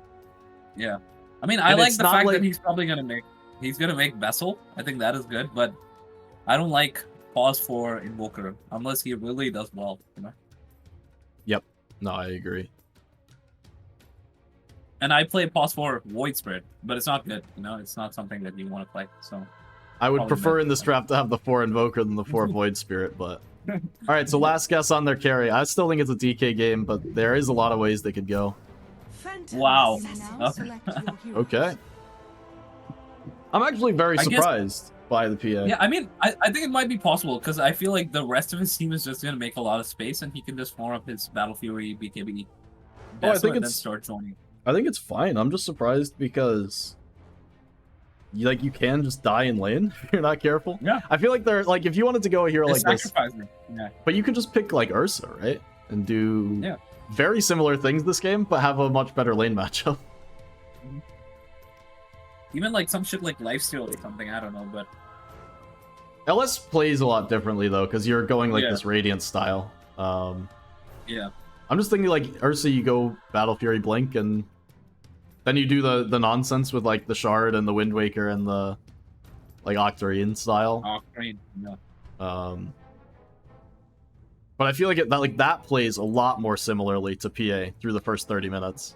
Yeah. I mean, I And like it's the not fact like- that he's gonna make Vessel. I think that is good, but I don't like pause 4 Invoker unless he really does well, you know? No, I agree. And I play pause 4 Void Spirit, but it's not good, you know? It's not something that you want to play, so... I would Probably prefer better. in this draft to have the 4 Invoker than the 4 Void Spirit, but... Alright, so last guess on their carry. I still think it's a DK game, but there is a lot of ways they could go. Phantom Wow. assassin. Now select your heroes. Okay. I'm actually very I guess- surprised by the PA. Yeah, I mean, I think it might be possible, because I feel like the rest of his team is just going to make a lot of space, and he can just form up his Battle Fury, BKB, Oh, I Vessel, think and then it's- start joining. I think it's fine. I'm just surprised because you can just die in lane if you're not careful. Yeah. I feel like they're like if you wanted to go a hero It's like this, sacrificing. Yeah. but you could just pick like Ursa, right? And do Yeah. very similar things this game, but have a much better lane matchup. Even like some shit like Lifesteal or something, I don't know, but LS plays a lot differently though, because you're going like Yeah. this Radiant style. yeah. I'm just thinking like Ursa, you go Battle Fury Blink, and then you do the nonsense with like the Shard and the Wind Waker and the like Octarine style. Octarine, yeah. But I feel like that plays a lot more similarly to PA through the first 30 minutes.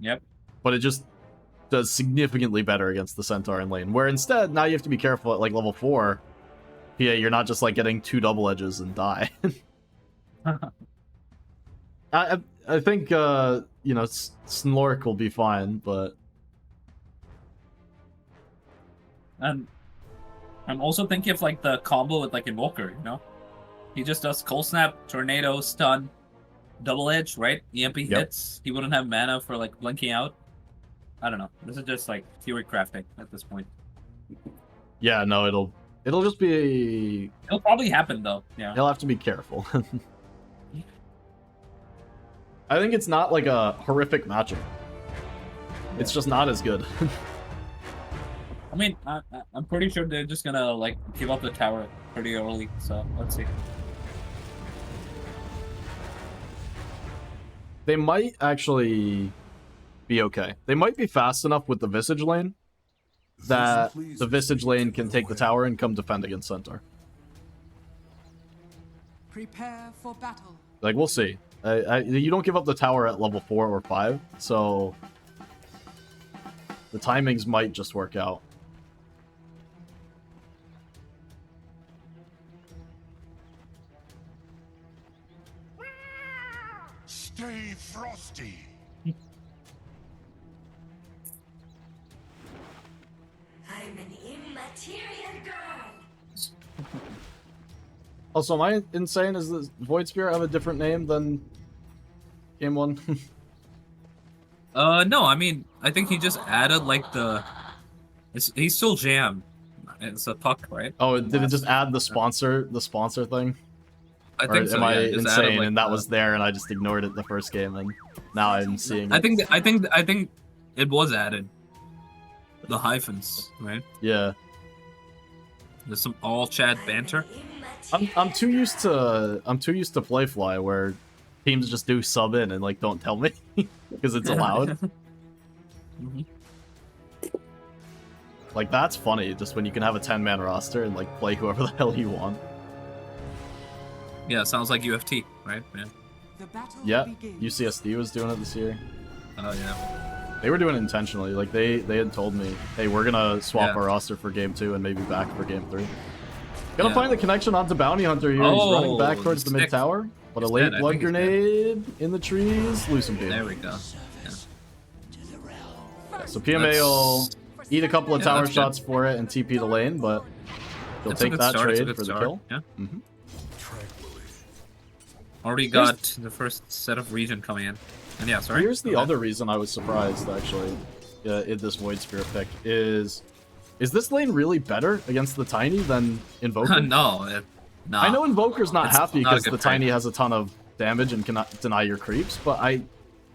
Yep. But it just does significantly better against the Centaur in lane. Where instead, now you have to be careful at like level 4. Yeah, you're not just like getting 2 double edges and die. I think, you know, Snork will be fine, but... And I'm also thinking of like the combo with like Invoker, you know? He just does Cold Snap, Tornado, Stun, Double Edge, right? EMP hits. He wouldn't have mana for like blinking out. I don't know. This is just like theory crafting at this point. Yeah, no, it'll just be... It'll probably happen though, yeah. He'll have to be careful. I think it's not like a horrific matchup. It's just not as good. I mean, I'm pretty sure they're just gonna like give up the tower pretty early, so let's see. They might actually be okay. They might be fast enough with the Visage lane that the Visage lane can take the tower and come defend against Centaur. Prepare for battle. Like, we'll see. You don't give up the tower at level 4 or 5, so the timings might just work out. Stay frosty. I'm an immaterial girl. Also, am I insane? Does the Void Spear have a different name than Game 1? No, I mean, I think he just added like the... he's still Jam. It's a puck, right? Oh, did it just add the sponsor thing? I think Or so, am I yeah, just added, insane like, and that was there and I just ignored it the first game and now I'm seeing it? I think it was added. The hyphens, right? Yeah. There's some all chat banter. I'm too used to Playfly where teams just do sub in and like don't tell me because it's allowed. Mhm. Like that's funny just when you can have a 10-man roster and like play whoever the hell you want. Yeah, sounds like UFT, right? Yeah. The battle Yeah, begins. UCSD was doing it this year. Oh yeah. They were doing it intentionally. Like they had told me, hey, we're gonna swap Yeah. our roster for game 2 and maybe back for game 3. Gonna Yeah. find the connection onto Bounty Hunter here. He's running back Oh, towards the sick. mid tower, but a He's late dead. I blood think he's dead. grenade in the trees. Lose him, There game. we go. Yeah. So PMA will eat a couple of Yeah, tower that's good. shots for it and TP the lane, but he'll It's a take good that start, it's a trade good for the start, kill. Yeah. Mhm. Already got the first set of region coming in. And yeah, sorry. Here's the Go ahead. other reason I was surprised, actually, in this Void Spear pick, is this lane really better against the Tiny than Invoker? No. I know Invoker's not It's happy not a because good the pick. Tiny has a ton of damage and cannot deny your creeps, but I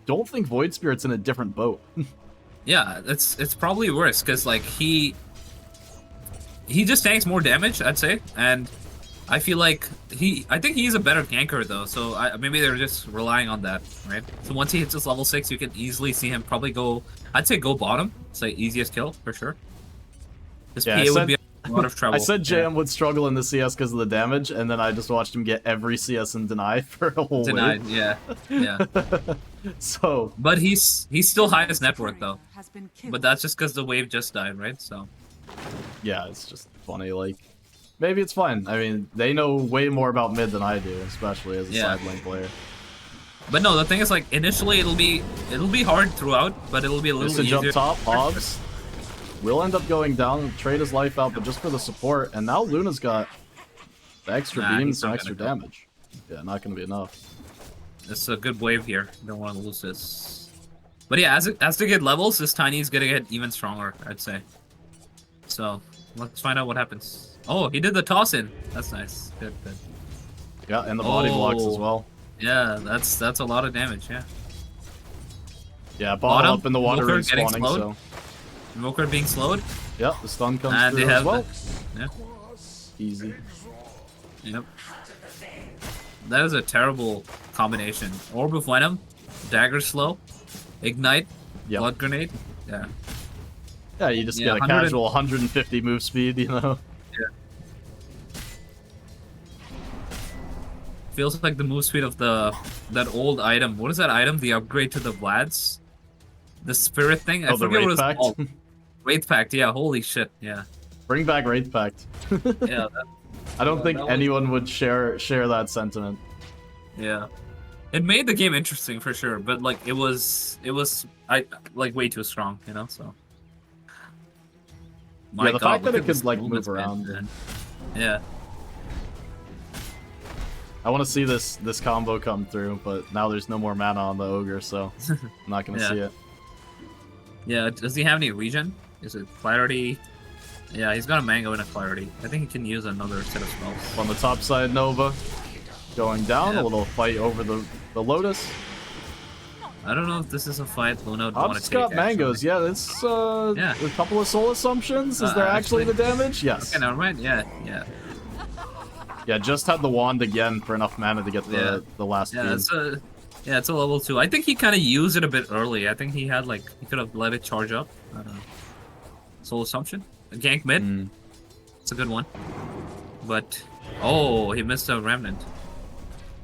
don't think Void Spirit's in a different boat. Yeah, it's probably worse because like he just tanks more damage, I'd say, and I feel like I think he's a better ganker though, so maybe they're just relying on that, right? So once he hits his level 6, you can easily see him probably go. I'd say go bottom. It's like easiest kill for sure. This Yeah, I PA would said- be a lot of trouble. I said Yeah. JM would struggle in the CS because of the damage, and then I just watched him get every CS and deny for a whole Denied. wave. Yeah. So, But he's still highest net worth though. Has been killed. But that's just because the wave just died, right? So yeah, it's just funny, like, maybe it's fine. I mean, they know way more about mid than I do, especially as a Yeah. side lane player. But no, the thing is, like, initially it'll be hard throughout, but it'll be a little Just to easier. jump top, Hobbs will end up going down, trade his life out, but just for the support. And now Luna's got the extra Nah, beams he's and not extra gonna go. damage. Yeah, not gonna be enough. It's a good wave here. Don't want to lose this. But yeah, as they get levels, this Tiny's gonna get even stronger, I'd say. So let's find out what happens. Oh, he did the toss in. That's nice. Good. Yeah, and the body blocks as Oh. well. Yeah, that's a lot of damage. Yeah. Yeah, bottom Bottom, up in the water Walker getting respawning, slowed. so... Invoker being slowed. Yep, the stun comes And through they as have well. Yeah. Easy. Yep. That is a terrible combination. Orb of Venom, Dagger Slow, Ignite, Yep. Blood Grenade. Yeah. Yeah, you just Yeah, get a 100 casual 150 move speed, you know? Feels like the move speed of that old item. What is that item? The upgrade to the Vlads? the spirit thing. I Oh, the forget what Wraith it's Pact? called. Wraith Pact, yeah, holy shit, yeah. Bring back Wraith Pact. Yeah, I don't think that was- anyone would share that sentiment. yeah. It made the game interesting for sure, but like it was like way too strong, you know, so. My Yeah, the fact that look it at could this like movement move span, around. man. Yeah. I want to see this combo come through, but now there's no more mana on the ogre, so I'm not gonna Yeah. see it. Yeah, does he have any regen? Is it clarity? Yeah, he's got a mango and a clarity. I think he can use another set of spells. On the top side, Nova going down. Yeah. A little fight over the Lotus. I don't know if this is a fight Luna would want Hobbs to take. got mangoes. Yeah, it's Yeah. a couple of soul assumptions. Is there actually the damage? Yes. Okay, never mind. Yeah, yeah. Yeah, just had the wand again for enough mana to get the last Yeah, beam. it's a level 2. I think he kind of used it a bit early. I think he had like he could have let it charge up. Soul Assumption, a gank mid. Mm. It's a good one. But oh, he missed a remnant.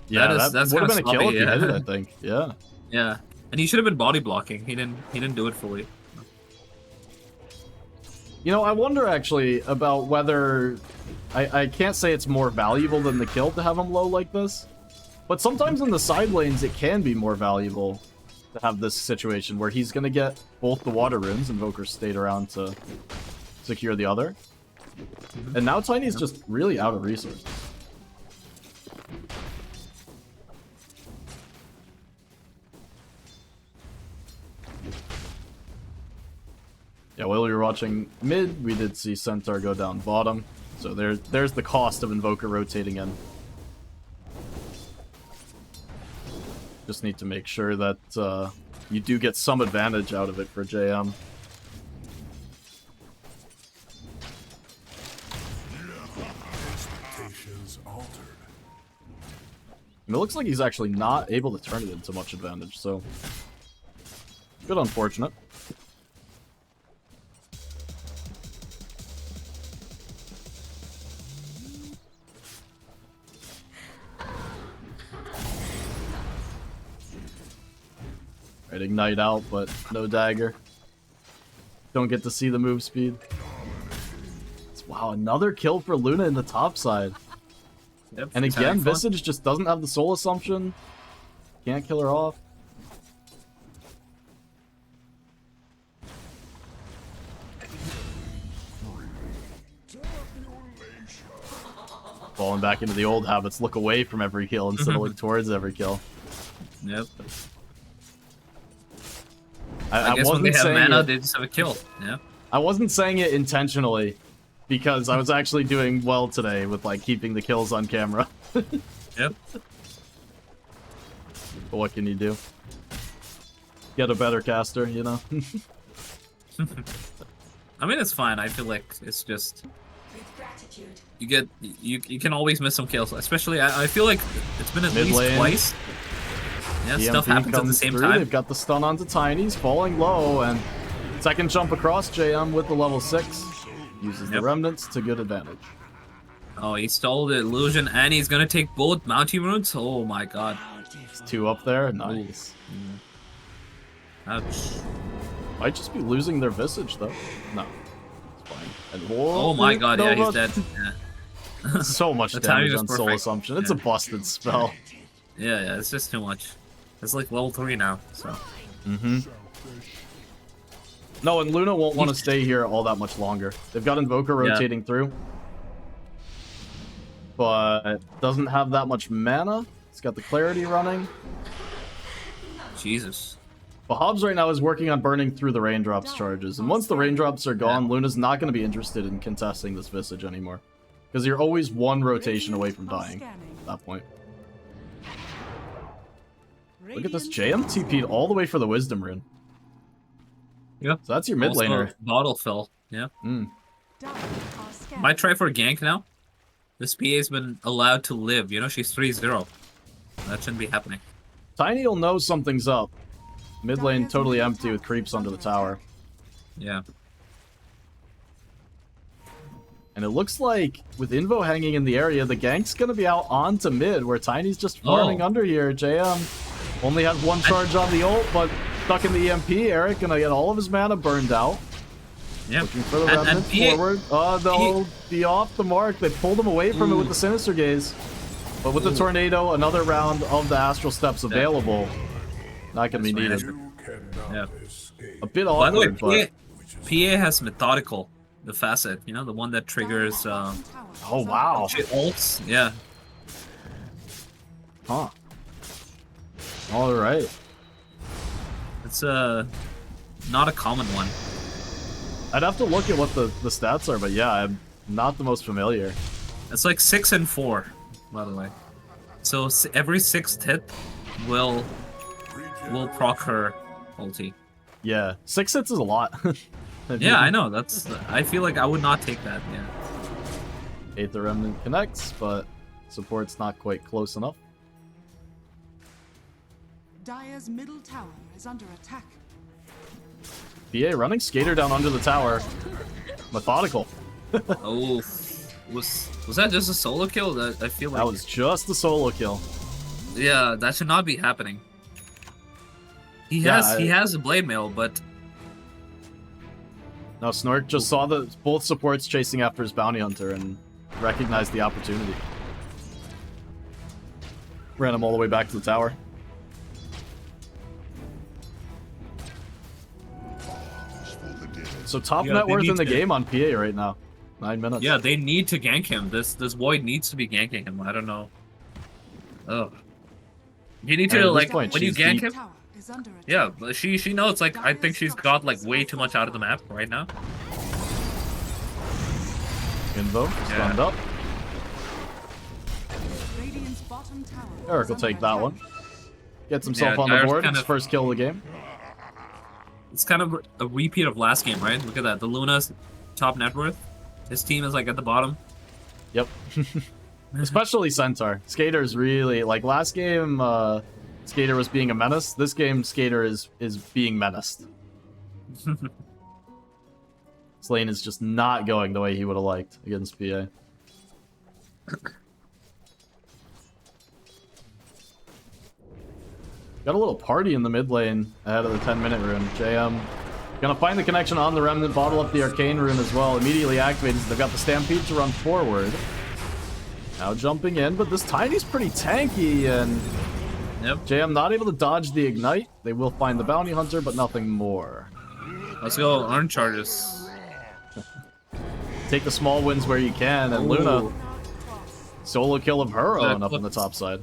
Yeah, that's that would have kinda been a kill sloppy, if you yeah. hit it, I think. Yeah. Yeah, and he should have been body blocking. He didn't do it fully. You know, I wonder actually about whether I can't say it's more valuable than the kill to have him low like this, but sometimes in the side lanes it can be more valuable to have this situation where he's gonna get both the water runes, Invoker stayed around to secure the other, and now Tiny's just really out of resources. Yeah, while we were watching mid, we did see Centaur go down bottom. So there's the cost of Invoker rotating in. Just need to make sure that you do get some advantage out of it for JM. Expectations altered. And it looks like he's actually not able to turn it into much advantage, so... Bit unfortunate. Right, ignite out, but no dagger. Don't get to see the move speed. Wow, another kill for Luna in the top side. Yep, And he's again, having fun. Visage just doesn't have the soul assumption. Can't kill her off. Falling back into the old habits, look away from every kill instead of look towards every kill. Yep. I I guess when wasn't they have saying mana, it, they just have a kill. Yeah. I wasn't saying it intentionally because I was actually doing well today with like keeping the kills on camera. Yep. But what can you do? Get a better caster, you know? I mean, it's fine. I feel like it's just you can always miss some kills. Especially, I feel like it's been at Mid least lane. twice. Yeah, stuff EMP happens at the comes same through, time. They've got the stun onto Tiny's, falling low, and second jump across JM with the level 6. Uses the Yep. remnants to good advantage. Oh, he stole the illusion, and he's gonna take both Bounty runes. Oh my god. It's 2 up there, nice. Ouch. Might just be losing their Visage, though. No, it's fine. And whoa, Oh my god, yeah, he's Nova. dead. Yeah. So much The timing damage is on Soul perfect. Assumption. It's Yeah. a busted spell. Yeah, it's just too much. It's like level 3 now, so. No, and Luna won't want to stay here all that much longer. They've got Invoker Yeah. rotating through. But doesn't have that much mana. It's got the Clarity running. Jesus. But Hobbs right now is working on burning through the Raindrops charges. And once the Raindrops are gone, Luna's not going to be interested in contesting this Visage anymore. Because you're always one rotation away from dying at that point. Look at this, JM TP'd all the way for the Wisdom Rune. Yeah. So that's your mid Also, laner. Bottle fill. Yeah. Mm. Might try for a gank now. This PA's been allowed to live. You know, she's 3-0. That shouldn't be happening. Tiny will know something's up. Mid lane totally empty with creeps under the tower. Yeah. And it looks like, with Invo hanging in the area, the gank's gonna be out onto mid, where Tiny's just farming Oh. under here. JM only has one charge on the ult, but stuck in the EMP. Eric gonna get all of his mana burned out. Yeah. Looking for the And remnant PA forward. They'll be off the mark. They pulled him away from it with the Sinister Gaze. But with the Tornado, another round of the Astral Steps available. Not gonna be needed. You cannot Yeah. escape. A bit By the way, awkward, but... PA has Methodical, the facet, you know, the one that triggers Oh, wow. shit ults. Yeah. Huh. Alright. It's not a common one. I'd have to look at what the stats are, but yeah, I'm not the most familiar. It's like 6 and 4, by the way. So every 6th hit will proc her ulti. Yeah, 6 hits is a lot. Yeah, I know. I feel like I would not take that. Yeah. Aether Remnant connects, but support's not quite close enough. Dire's middle tower is under attack. BA running Skater down under the tower. Methodical. Oh, was that just a solo kill? That I feel like That was just a solo kill. Yeah, that should not be happening. He has a blade mail, but Now Snork just saw both supports chasing after his bounty hunter and recognized the opportunity. Ran him all the way back to the tower. So top Yeah, net they worth need in the to- game on PA right now. 9 minutes. yeah, they need to gank him. This void needs to be ganking him. I don't know. Ugh. You need And at to this like point, when you she's gank deep. him. Tower is under attack. Yeah, but she knows. Like I think she's got like way too much out of the map right now. Invo, stunned up. Radiant's bottom tower Eric is will under take that attack. one. Gets himself Yeah, on the Dyer's board. kind His of- first kill of the game. It's kind of a repeat of last game, right? Look at that. The Luna's top net worth. His team is like at the bottom. Yep. Especially Centaur. Skater's really like last game. Skater was being a menace. This game, Skater is being menaced. This lane is just not going the way he would have liked against PA. Got a little party in the mid lane ahead of the 10-minute rune. JM gonna find the connection on the Remnant, bottle up the Arcane rune as well. Immediately activated. They've got the Stampede to run forward. Now jumping in, but this Tiny's pretty tanky, and Yep. JM not able to dodge the Ignite. They will find the Bounty Hunter, but nothing more. Let's go earn charges. Take the small wins where you can, and Luna, Ooh. solo kill of her Yeah, own up on the Eclipse. top side.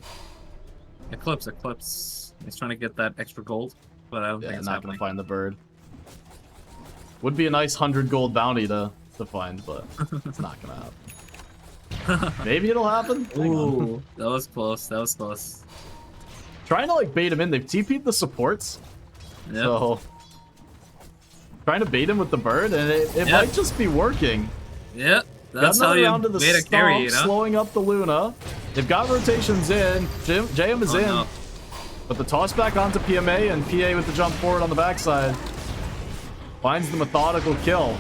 Eclipse. He's trying to get that extra gold, but I don't Yeah, think it's not happening. gonna find the bird. Would be a nice 100 gold bounty to find, but it's not gonna happen. Maybe it'll happen. Hang on. Ooh, that was close. That was close. Trying to like bait him in. They've TP'd the supports, Yep. so trying to bait him with the bird, and it Yep. might just be working. Yeah, Got that's how another you round to the made a stomp, carry, you know? slowing up the Luna. They've got rotations in. JM is Oh, in, no. but the toss back onto PMA, and PA with the jump forward on the backside finds the methodical kill.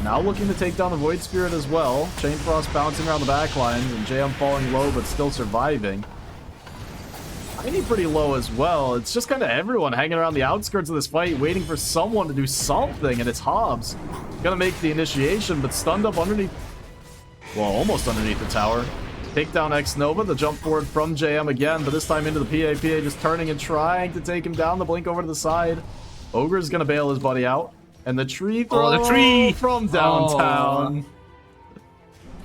Now looking to take down the Void Spirit as well. Chain Frost bouncing around the back lines, and JM falling low but still surviving. Tiny pretty low as well. It's just kind of everyone hanging around the outskirts of this fight, waiting for someone to do something, and it's Hobbs. Gonna make the initiation, but stunned up underneath, well, almost underneath the tower. Take down X Nova, the jump forward from JM again, but this time into the PA. PA just turning and trying to take him down. The blink over to the side. Ogre's gonna bail his buddy out. And the tree throw Oh, the tree! from downtown.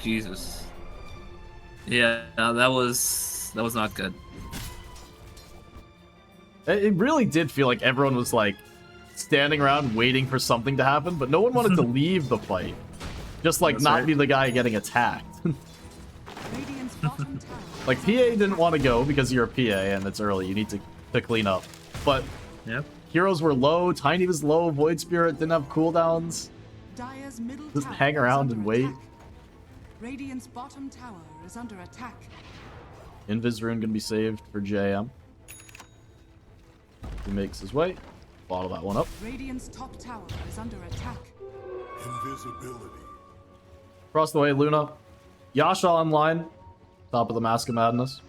Jesus. Yeah, that was not good. It really did feel like everyone was like standing around waiting for something to happen, but no one wanted to leave the fight. Just like That's not right. be the guy getting attacked. Radiant's bottom tower. Like PA didn't want to go because you're a PA and it's early. You need to clean up. But Yep. heroes were low, Tiny was low, Void Spirit didn't have cooldowns. Dire's middle Just tower hang is around under and wait. attack. Radiant's bottom tower is under attack. Invis rune gonna be saved for JM. He makes his way. Bottle that one up. Radiant's top tower is under attack. Invisibility. Across the way, Luna. Yasha online. Top of the Mask of Madness.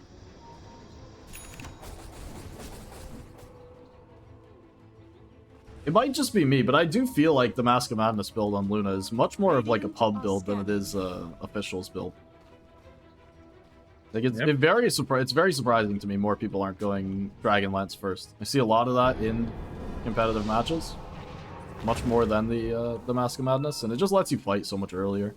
It might just be me, but I do feel like the Mask of Madness build on Luna is much more of like a pub build than it is officials build. Like it's very surprising to me more people aren't going Dragonlance first. I see a lot of that in competitive matches, much more than the Mask of Madness, and it just lets you fight so much earlier.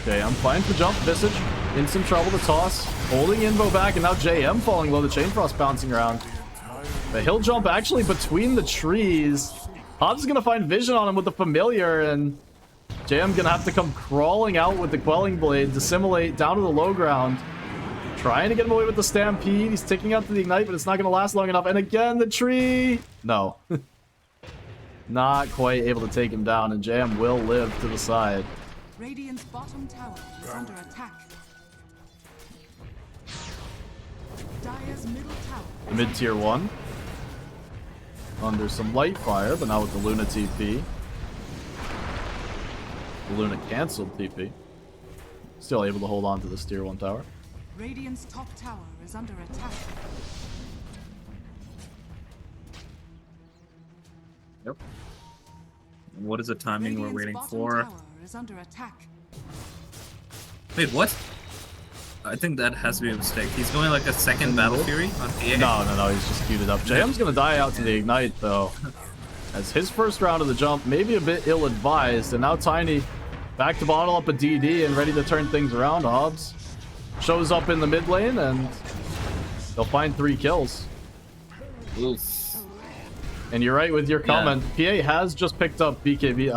Okay, I'm fine for jump. Visage in some trouble to toss, holding Invo back, and now JM falling low. The Chain Frost bouncing around. The hill jump actually between the trees. Hobbs is gonna find vision on him with the familiar, and JM gonna have to come crawling out with the Quelling Blade, dissimulate down to the low ground. Trying to get him away with the Stampede. He's ticking out to the Ignite, but it's not gonna last long enough. And again, the tree! No. Not quite able to take him down, and JM will live to the side. Radiant's bottom tower is under attack. Dire's middle tower. The mid-tier 1. Under some light fire, but now with the Luna TP. The Luna cancelled TP. Still able to hold on to this tier 1 tower. Radiant's top tower is under attack. Yep. What is the timing we're Radiant's waiting bottom for? tower is under attack. Wait, what? I think that has to be a mistake. He's going like a second Battle Fury on PA. No, he's just queued it up. JM's gonna die out to the Ignite, though. As his first round of the jump, maybe a bit ill-advised, and now Tiny back to bottle up a DD and ready to turn things around. Hobbs shows up in the mid lane, and they'll find 3 kills. Oof. And you're right with your comment. PA has just picked up BKB,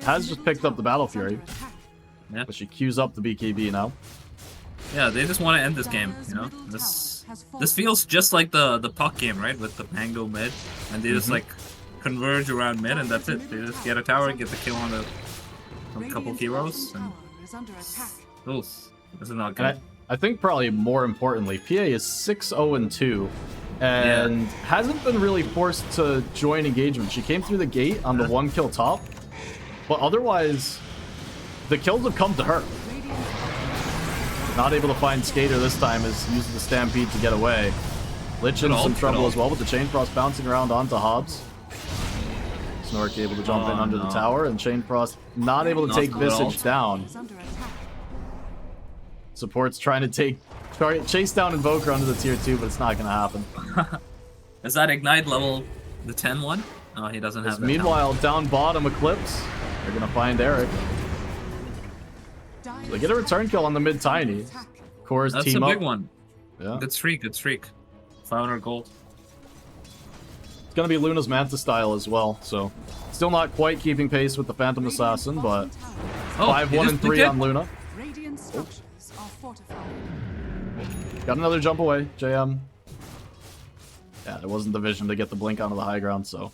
has just picked up the Battle Fury. Yeah. But she queues up the BKB now. Yeah, they just want to end this game, you know? This feels just like the puck game, right? With the Pango mid. And they just like converge around mid, and that's it. They just get a tower, get the kill on a couple heroes. And... Oof. This is not good. And I think probably more importantly, PA is 6-0-2. And hasn't been really forced to join engagement. She came through the gate on the 1-kill top, but otherwise, the kills have come to her. Not able to find Skater this time, as using the Stampede to get away. Lich in some trouble as well with the Chain Frost bouncing around onto Hobbs. Snork able to jump in under the tower, and Chain Frost not able to take Visage down. Support's trying to chase down Invoker under the tier 2, but it's not going to happen. Is that Ignite level the 10 one? Oh, he doesn't have that. Meanwhile, down bottom, Eclipse. They're going to find Eric. So they get a return kill on the mid Tiny. Core's That's team a up. big one. Yeah. Good streak, good streak. 500 gold. It's going to be Luna's Manta style as well, so still not quite keeping pace with the Phantom Assassin, but 5-1 and 3 on Luna. Radiant structures are fortified. Got another jump away, JM. Yeah, there wasn't the vision to get the blink onto the high ground, so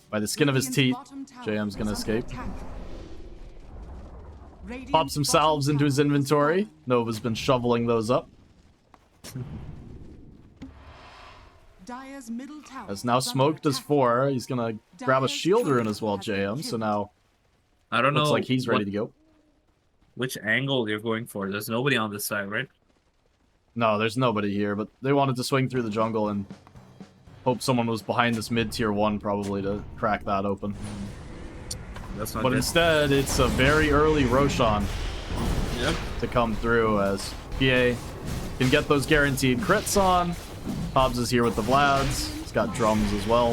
by the skin of his teeth, JM's gonna escape. Pop some salves into his inventory. Nova's been shoveling those up. As now smoked as 4. He's gonna grab a shield rune as well, JM, so now I don't know. looks like he's ready to go. Which angle you're going for? There's nobody on this side, right? No, there's nobody here, but they wanted to swing through the jungle and hope someone was behind this mid-tier 1 probably to crack that open. That's not But good. instead, it's a very early Roshan to come through as PA can get those guaranteed crits on. Hobbs is here with the Vlads. He's got drums as well.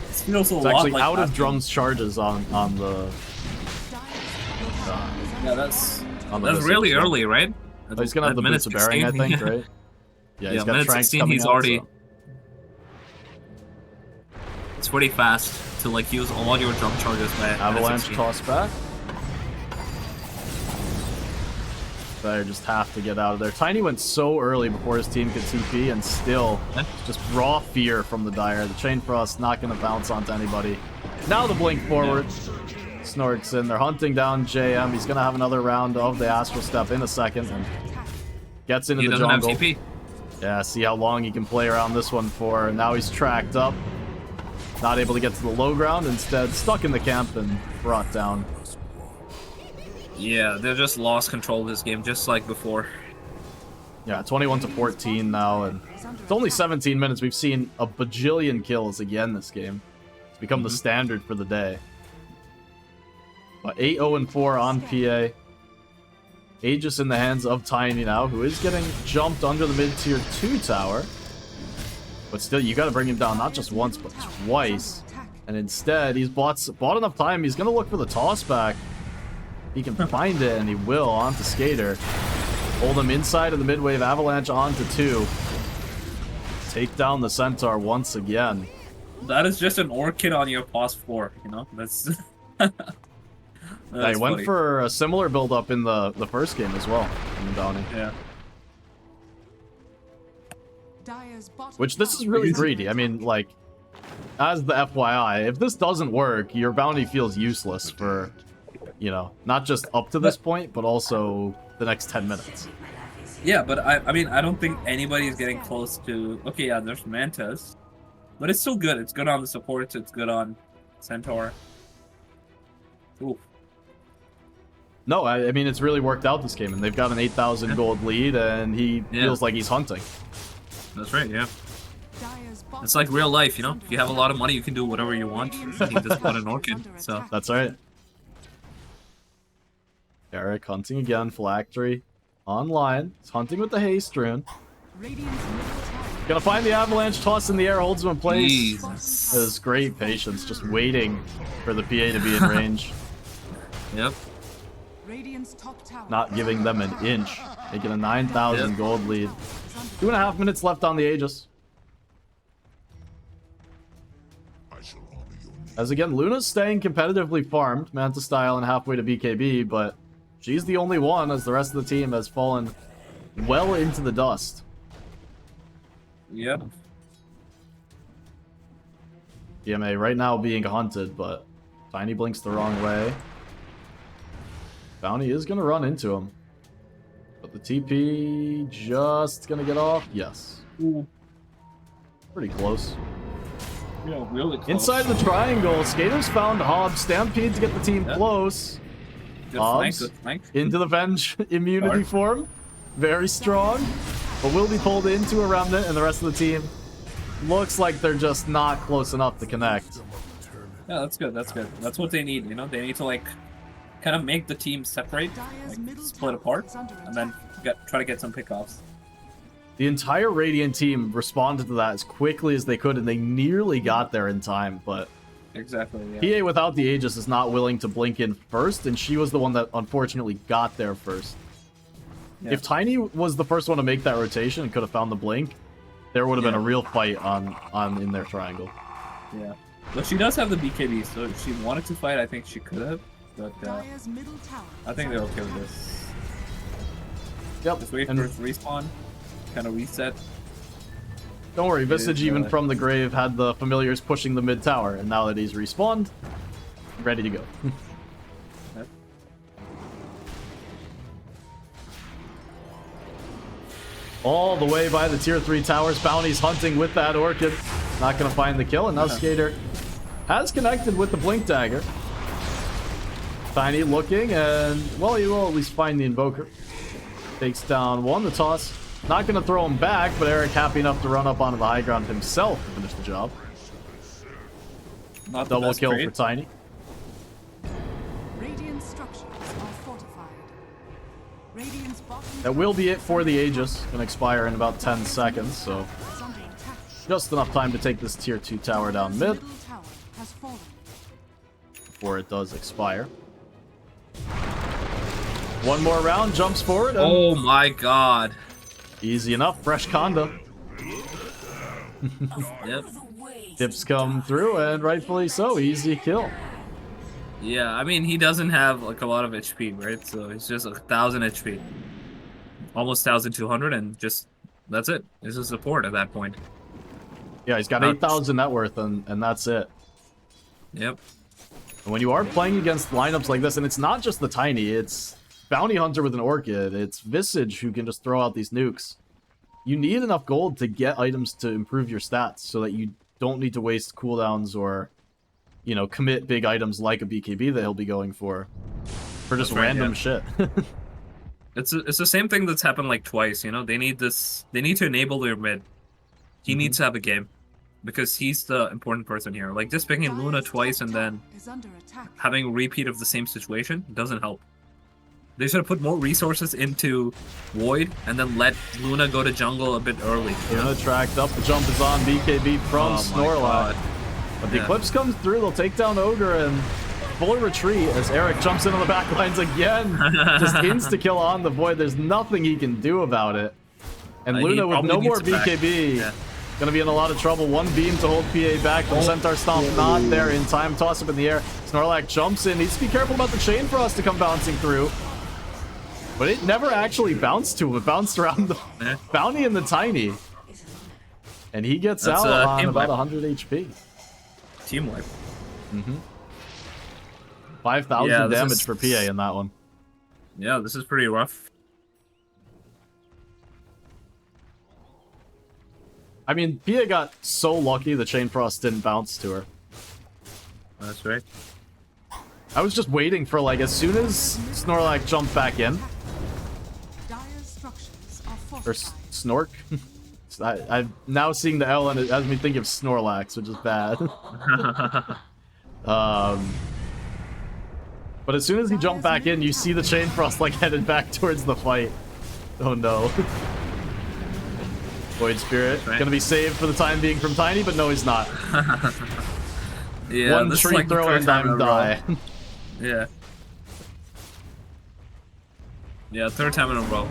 It feels a It's lot actually like out of that. drums charges on the... Yeah, that's on the really Visage, so- early, right? Oh, he's gonna have the boots of bearing, I think, right? Yeah, he's got minute Tranks 16, coming he's out, already... so- It's pretty fast to like use all your jump charges by minute Avalanche 16. toss back. They just have to get out of there. Tiny went so early before his team could TP, and still just raw fear from the Dire. The Chain Frost not going to bounce onto anybody. Now the blink forward. Snorks in. They're hunting down JM. He's going to have another round of the Astral Step in a second, and gets into He the doesn't jungle. have TP. Yeah, see how long he can play around this one for. Now he's tracked up. Not able to get to the low ground. Instead, stuck in the camp and brought down. Yeah, they just lost control of this game, just like before. Yeah, 21 to 14 now, and it's only 17 minutes. We've seen a bajillion kills again this game. It's become the standard for the day. But 8-0-4 on PA. Aegis in the hands of Tiny now, who is getting jumped under the mid-tier 2 tower. But still, you gotta bring him down not just once, but twice. And instead, he's bought enough time. He's gonna look for the toss back. He can find it, and he will onto Skater. Hold him inside of the mid-wave avalanche onto 2. Take down the Centaur once again. That is just an Orchid on your pause 4, you know? That's... I went for a similar build-up in the first game as well, in the bounty. Yeah. Which, this is really greedy. I mean, like, as the FYI, if this doesn't work, your bounty feels useless for, you know, not just up to this point, but also the next 10 minutes. Yeah, but I mean, I don't think anybody's getting close to... Okay, yeah, there's Mantas. But it's still good. It's good on the supports. It's good on Centaur. Ooh. No, I mean, it's really worked out this game, and they've got an 8,000 gold lead, and he feels like he's hunting. That's right, yeah. It's like real life, you know? If you have a lot of money, you can do whatever you want. You just want an Orchid, so... That's right. Eric hunting again, Phylactery online. He's hunting with the haste rune. Gonna find the avalanche, toss in the air, holds him in place. Jesus. There's great patience, just waiting for the PA to be in range. Yep. Not giving them an inch. Making a 9,000 gold lead. 2.5 minutes left on the Aegis. As again, Luna's staying competitively farmed, Manta style and halfway to BKB, but she's the only one as the rest of the team has fallen well into the dust. Yep. DMA right now being hunted, but Tiny blinks the wrong way. Bounty is going to run into him. But the TP just going to get off. Yes. Ooh. Pretty close. Yeah, really close. Inside the triangle, Skaters found Hobbs. Stampede to get the team close. Good Hobbs flank, good flank. into the Venge immunity form. Very strong. But will be pulled into a Remnant, and the rest of the team looks like they're just not close enough to connect. Yeah, that's good, that's good. That's what they need, you know? They need to, like, kind of make the team separate, like, split apart, and then try to get some pickoffs. The entire Radiant team responded to that as quickly as they could, and they nearly got there in time, but... Exactly, yeah. PA without the Aegis is not willing to blink in first, and she was the one that unfortunately got there first. Yeah. If Tiny was the first one to make that rotation and could have found the blink, there would have been a real fight on in their triangle. Yeah. But she does have the BKB, so if she wanted to fight, I think she could have. But I think they're okay with this. Yep. Just wait for it to respawn, kind of reset. Don't worry, Visage even from the grave had the familiars pushing the mid tower, and now that he's respawned, ready to go. Yep. All the way by the tier 3 towers, Bounty's hunting with that Orchid. Not gonna find the kill, and now Skater has connected with the Blink Dagger. Tiny looking, and, well, he will at least find the Invoker. Takes down one, the toss. Not going to throw him back, but Eric happy enough to run up onto the high ground himself to finish the job. Not the Double kill trade for Tiny. Radiant structures are fortified. Radiant's bottom That will be it for the Aegis. Going to expire in about 10 seconds, so is under attack. just enough time to take this tier 2 tower down mid Middle tower has fallen. before it does expire. One more round, jumps forward. And Oh my god. easy enough, fresh Conda. Yep. Tips come through, and rightfully so, easy kill. Yeah, I mean, he doesn't have, like, a lot of HP, right? So he's just 1,000 HP. Almost 1,200, and just, that's it. It's a support at that point. Yeah, he's got 8,000 net worth, and that's it. Yep. And when you are playing against lineups like this, and it's not just the Tiny, it's Bounty Hunter with an Orchid, it's Visage who can just throw out these nukes. You need enough gold to get items to improve your stats so that you don't need to waste cooldowns or, you know, commit big items like a BKB that he'll be going for just That's right, random yeah. shit. It's the same thing that's happened like twice. You know, they need this. They need to enable their mid. He needs to have a game, because he's the important person here. Like just picking Luna twice and then Is under attack. having a repeat of the same situation doesn't help. They should have put more resources into Void and then let Luna go to jungle a bit early. Luna tracked up. The jump is on BKB from Oh my Snorlax. God. But the Yeah. Eclipse comes through. They'll take down Ogre and full retreat as Eric jumps in on the back lines again. Just insta-kill on the Void. There's nothing he can do about it. And He Luna with probably no needs more to back. BKB. Yeah. Gonna be in a lot of trouble. One beam to hold PA back, but Centaur Stomp not there in time. Toss up in the air. Snorlax jumps in. Needs to be careful about the Chain Frost to come bouncing through. But it never actually bounced to him. It bounced around the Yeah. Bounty and the Tiny. And he gets That's, out on team about wipe. 100 HP. Team wipe. 5,000 Yeah, this damage is- for PA in that one. Yeah, this is pretty rough. I mean, PA got so lucky the Chain Frost didn't bounce to her. That's right. I was just waiting for, like, as soon as Snorlax jumped back in, Dire's structures are or fortified. Snork. I'm now seeing the L and it has me think of Snorlax, which is bad. But as soon as he jumped back in, you see the Chain Frost like headed back towards the fight. Oh no. Void Spirit Right. gonna be saved for the time being from Tiny, but no, he's not. Yeah, One this is tree like the throw third and time in I'm a row. die. Yeah. Yeah, third time in a row.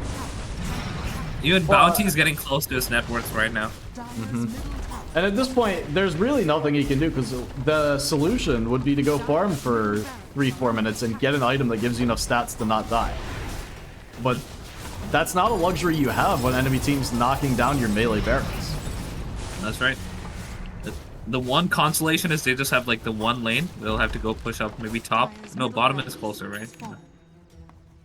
Even Well, Bounty's getting close to his net worth right now. Dire's Mm-hmm. middle tower And at this point, there's really nothing he can do because the solution would be to go farm for 3-4 minutes and get an item that gives you enough stats to not die. But that's not a luxury you have when enemy team's knocking down your melee barracks. That's right. The one consolation is they just have like the one lane. They'll have to go push up maybe top. Dire's No, middle bottom barracks is closer, right? has fallen.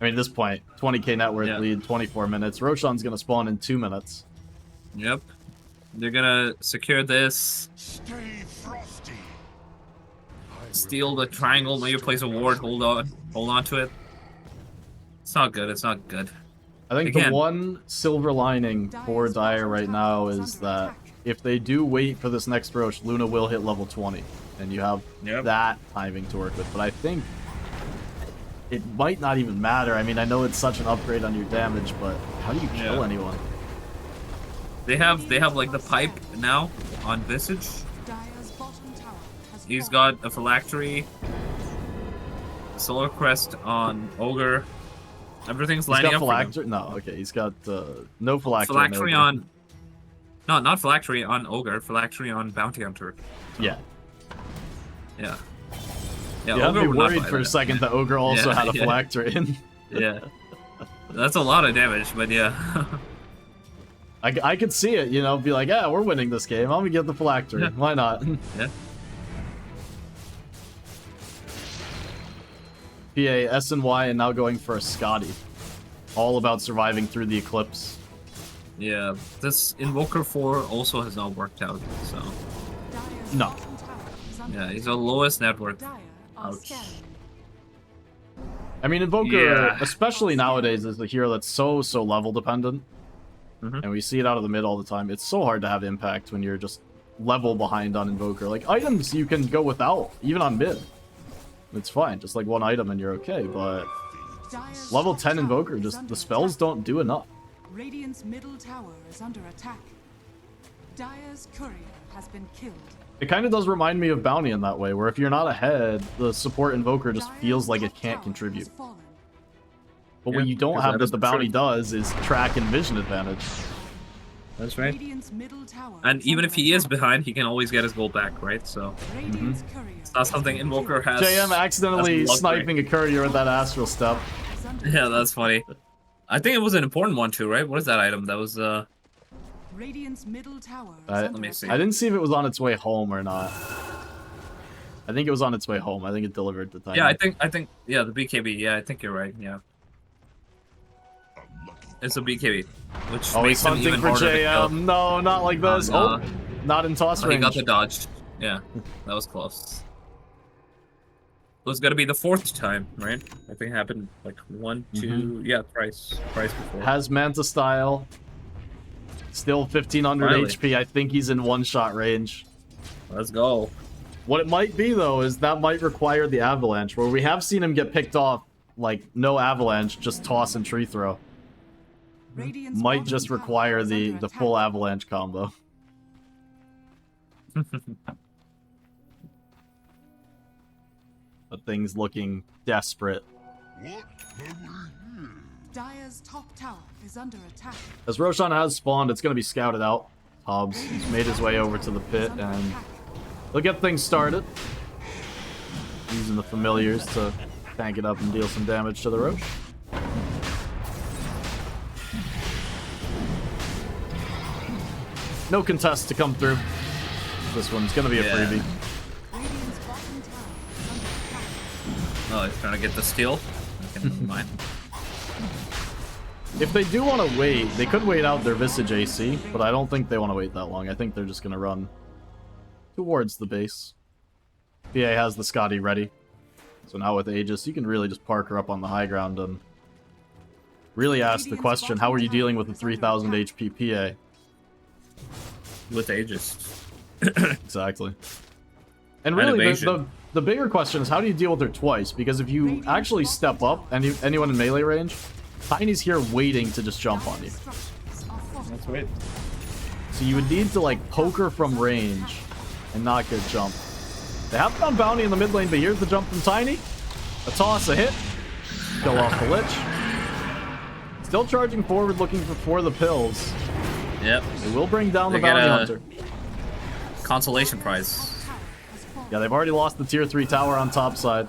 I mean, at this point, 20k net worth Yeah. lead, 24 minutes. Roshan's gonna spawn in 2 minutes. Yep. They're gonna secure this, Stay frosty. steal the triangle, maybe place a ward, hold on to it. It's not good, it's not good. I think Again. the one silver lining for Dire's Dire bottom right tower now is is under that attack. if they do wait for this next Roche, Luna will hit level 20. And you have Yep. that timing to work with. But I think it might not even matter. I mean, I know it's such an upgrade on your damage, but how do you kill Yeah. anyone? They have like the pipe now on Visage. Dire's bottom tower has He's fallen. got a phylactery, Solar Crest on Ogre. Everything's He's lining got up for them. phylactery? No, okay, he's got no phylactery. Phylactery no. on... No, not Phylactery on Ogre. Phylactery on Bounty Hunter. Yeah. Yeah. You had Ogre me would not worried buy for a that. second that Ogre also Yeah, had a yeah. phylactery. Yeah. That's a lot of damage, but yeah. I could see it, you know, be like, yeah, we're winning this game. I'm gonna get the phylactery. Yeah. Why not? Yeah. PA, SNY, and now going for a Scotty. All about surviving through the Eclipse. Yeah. This Invoker 4 also has not worked out, so... Dire's No. bottom tower is under Yeah, he's the attack. lowest net worth. Dire are Ouch. scanning. I mean, Invoker, Yeah. especially nowadays, is the hero that's so level dependent. Mhm. And we see it out of the mid all the time. It's so hard to have impact when you're just level behind on Invoker. Like, items you can go without, even on mid. It's fine, just like one item and you're okay, but Dire's level top 10 tower Invoker, is just under the spells attack. don't do enough. Radiant's middle tower is under attack. Dire's courier has been killed. It kind of does remind me of Bounty in that way, where if you're not ahead, the support Invoker just Dire's feels like it top can't tower contribute. has fallen. But what Yeah, you don't because have that that is the the Bounty truth. does is track and vision advantage. That's right. Radiant's middle tower And is even under if he is attack. behind, he can always get his gold back, right? So Radiant's courier it's not something Invoker has. JM accidentally as a luxury. sniping a courier with that Astral Step. is under Yeah, that's funny. I think it was an important one too, right? What is that item? That was Radiant's middle tower is I- under Let me see. attack. I didn't see if it was on its way home or not. I think it was on its way home. I think it delivered the time. yeah, I think yeah, the BKB. Yeah, I think you're right. Yeah, it's a BKB, which Oh, makes he's him hunting even for harder to kill. JM. No, not like this. no. Oh, not in toss Oh, he range. got the dodge. Yeah, that was close. was gonna be the 4th time, right? I think it happened like 1, 2, yeah, thrice before. Has Manta style. Still 1500 Finally. HP. I think he's in one-shot range. Let's go. What it might be, though, is that might require the avalanche, where we have seen him get picked off, like, no avalanche, just toss and tree throw. Radiant's Might bottom just tower require is the under full attack. avalanche combo. But things looking desperate. What have we here? Dire's top tower is under attack. As Roshan has spawned, it's going to be scouted out. Hobbs has made his way over to the pit, Is under and attack. he'll get things started. Using the familiars to tank it up and deal some damage to the Roche. No contest to come through. This one's going to be a Yeah. freebie. Radiant's bottom tower is under attack. Oh, he's trying to get the steal. Okay, never mind. If they do want to wait, they could wait out their Visage AC, but I don't think they want to wait that long. I think they're just going to run towards the base. PA has the Scotty ready. So now with Aegis, you can really just park her up on the high ground and really ask the question, how are you dealing with a 3000 HP PA? With Aegis. Exactly. And really, evasion. the bigger question is, how do you deal with her twice? Because if you actually step up, anyone in melee range, Tiny's here waiting to just jump on you. Let's wait. So you would need to, like, poke her from range and not get jumped. They have found Bounty in the mid lane, but here's the jump from Tiny. A toss, a hit. Kill off the Lich. Still charging forward, looking for the pills. Yep. It will bring down the They get Bounty a- Hunter. Consolation prize. Yeah, they've already lost the tier 3 tower on top side.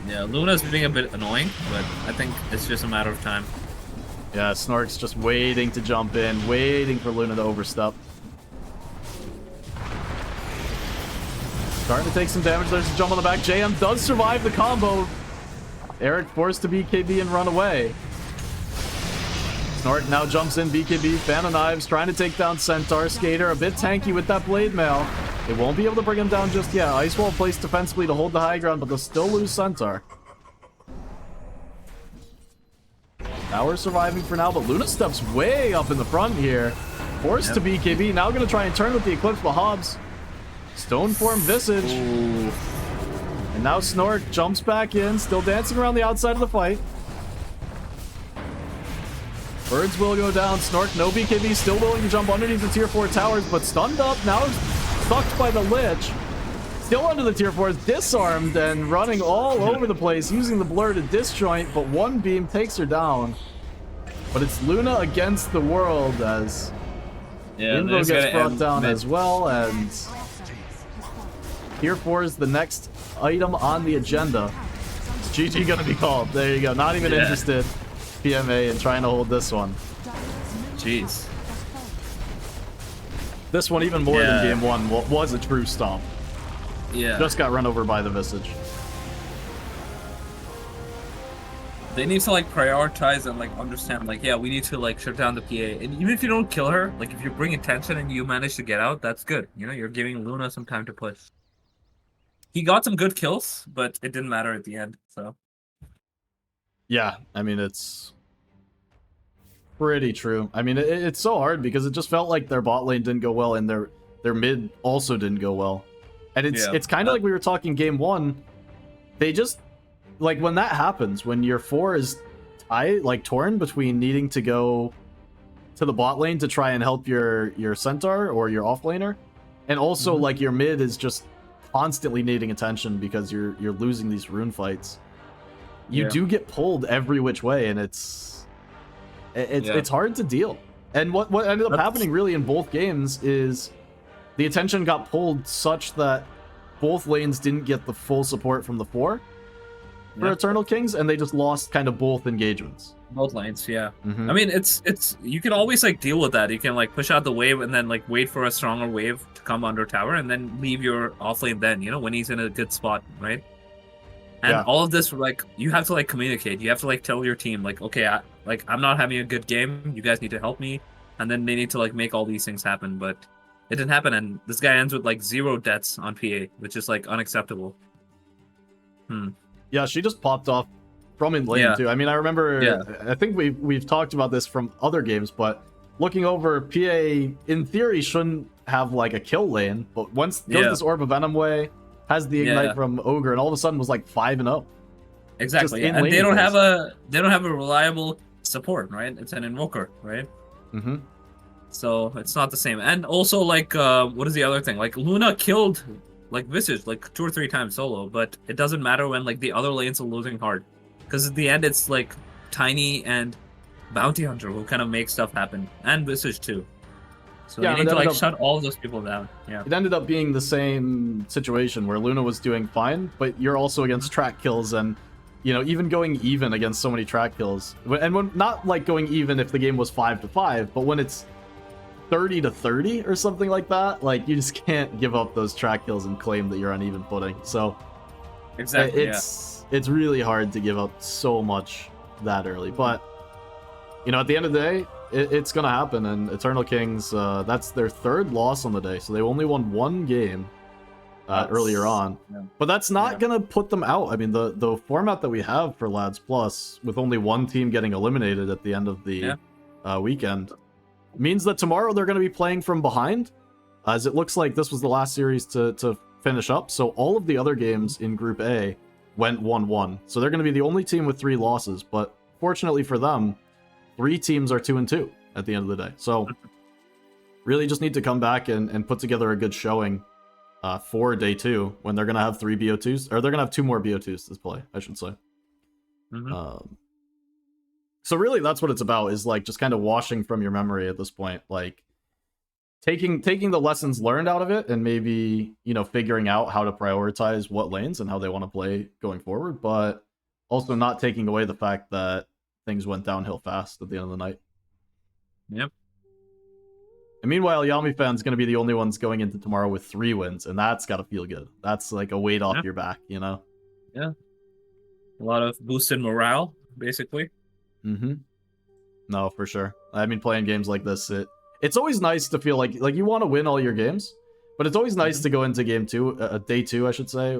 Yeah, Luna's being a bit annoying, but I think it's just a matter of time. Yeah, Snork's just waiting to jump in, waiting for Luna to overstep. Starting to take some damage. There's a jump on the back. JM does survive the combo. Eric forced to BKB and run away. Snork now jumps in, BKB, fan of knives, trying to take down Centaur. Skater a bit tanky with that blade mail. They won't be able to bring him down just yet. Ice Wall placed defensively to hold the high ground, but they'll still lose Centaur. Tower surviving for now, but Luna steps way up in the front here. Forced to BKB, now gonna try and turn with the Eclipse, but Hobbs. Stoneform Visage. Ooh. And now Snork jumps back in, still dancing around the outside of the fight. Birds will go down. Snork, no BKB, still willing to jump underneath the tier 4 towers, but stunned up, now sucked by the Lich. Still under the tier 4s, disarmed and running all over the place, using the blur to disjoint, but one beam takes her down. But it's Luna against the world as Yeah, Invo there's gets gonna brought end down mid. as well, and tier 4 is the next item on the agenda. Is GG gonna be called? There you go. Not even Yeah. interested. PMA and trying to hold this one. Jeez. This one even more Yeah. than game 1 was a true stomp. Yeah. Just got run over by the Visage. They need to like prioritize and like understand like, yeah, we need to like shut down the PA. And even if you don't kill her, like if you bring attention and you manage to get out, that's good. You know, you're giving Luna some time to push. He got some good kills, but it didn't matter at the end. So Yeah, I mean, it's pretty true. I mean, it's so hard because it just felt like their bot lane didn't go well and their mid also didn't go well. And Yeah. it's kind of like we were talking game 1. They just, like, when that happens, when your 4 is torn between needing to go to the bot lane to try and help your centaur or your offlaner, and also like your mid is just constantly needing attention because you're losing these rune fights. You Yeah. do get pulled every which way, and it's hard to deal. And what ended up That's- happening really in both games is the attention got pulled such that both lanes didn't get the full support from the 4 for Yeah. Eternal Kings, and they just lost kind of both engagements. both lanes, yeah. Mhm. I mean, it's you can always like deal with that. You can like push out the wave and then like wait for a stronger wave to come under tower and then leave your off lane then, you know, when he's in a good spot, right? And Yeah. all of this, like, you have to like communicate. You have to like tell your team, like, okay, I'm not having a good game. You guys need to help me, and then they need to like make all these things happen. But it didn't happen, and this guy ends with like 0 deaths on PA, which is like unacceptable. Yeah, she just popped off from in lane Yeah. too. I mean, I remember. Yeah. I think we've talked about this from other games, but looking over, PA in theory shouldn't have like a kill lane, but once goes Yeah. this Orb of Venom way, has the ignite Yeah. from Ogre, and all of a sudden was like 5-0. Exactly, in and lane they don't plays. have a reliable support, right? It's an invoker, right? Mm-hmm. So it's not the same. And also, like, what is the other thing? Like, Luna killed like Visage like 2 or 3 times solo, but it doesn't matter when like the other lanes are losing hard, because at the end it's like Tiny and Bounty Hunter who kind of make stuff happen, and Visage too. So Yeah, you and need it to like ended up- shut all those people down. Yeah. It ended up being the same situation where Luna was doing fine, but you're also against track kills, and you know, even going even against so many track kills, and when not like going even if the game was 5-5, but when it's 30-30 or something like that, like you just can't give up those track kills and claim that you're on even footing. So Exactly. it's really hard to give up so much that early, but you know, at the end of the day, it's gonna happen. And Eternal Kings, that's their 3rd loss on the day, so they only won 1 game earlier on. Yeah. But that's not gonna put them out. I mean, the format that we have for Lads Plus, with only 1 team getting eliminated at the end of the weekend, means that tomorrow they're gonna be playing from behind, as it looks like this was the last series to finish up. So all of the other games in Group A went 1-1. So they're gonna be the only team with 3 losses. But fortunately for them, 3 teams are 2-2 at the end of the day. So really just need to come back and put together a good showing for day 2, when they're going to have 3 BO2s, or they're going to have 2 more BO2s to play, I should say. So really that's what it's about, is like just kind of washing from your memory at this point, like taking the lessons learned out of it, and maybe, you know, figuring out how to prioritize what lanes and how they want to play going forward, but also not taking away the fact that things went downhill fast at the end of the night. Yep. And meanwhile, Yami fans going to be the only ones going into tomorrow with 3 wins, and that's got to feel good. That's like a weight off your back, you know? Yeah. A lot of boosted morale, basically. Mm-hmm. No, for sure. I mean, playing games like this, it's always nice to feel like you want to win all your games, but it's always nice to go into game 2, day 2, I should say,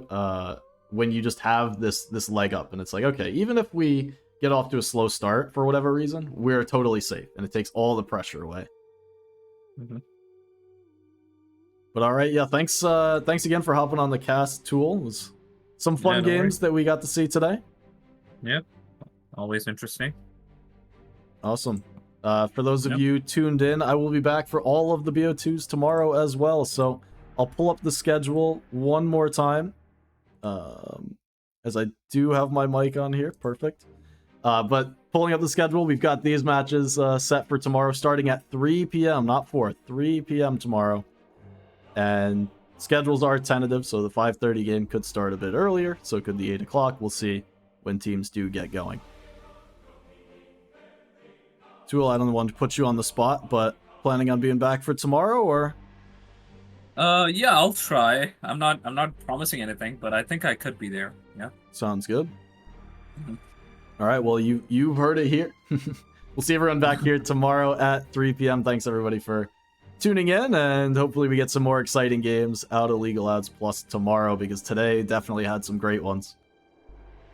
when you just have this leg up, and it's like, okay, even if we get off to a slow start for whatever reason, we're totally safe, and it takes all the pressure away. But all right, yeah, thanks again for hopping on the cast, Tool. It was some fun games that we got to see today. Yeah, always interesting. Awesome. For those of you tuned in, I will be back for all of the BO2s tomorrow as well, so I'll pull up the schedule one more time, as I do have my mic on here. Perfect. But pulling up the schedule, we've got these matches set for tomorrow, starting at 3 p.m., not 4, 3 p.m. tomorrow. And schedules are tentative, so the 5:30 game could start a bit earlier, so it could be 8 o'clock. We'll see when teams do get going. Tool, I don't want to put you on the spot, but planning on being back for tomorrow, or? Yeah, I'll try. I'm not promising anything, but I think I could be there. Yeah. Sounds good. All right, well, you've heard it here. We'll see everyone back here tomorrow at 3 p.m. Thanks, everybody, for tuning in, and hopefully we get some more exciting games out of League of Lads Plus tomorrow, because today definitely had some great ones.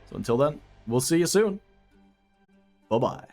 So until then, we'll see you soon. Bye-bye.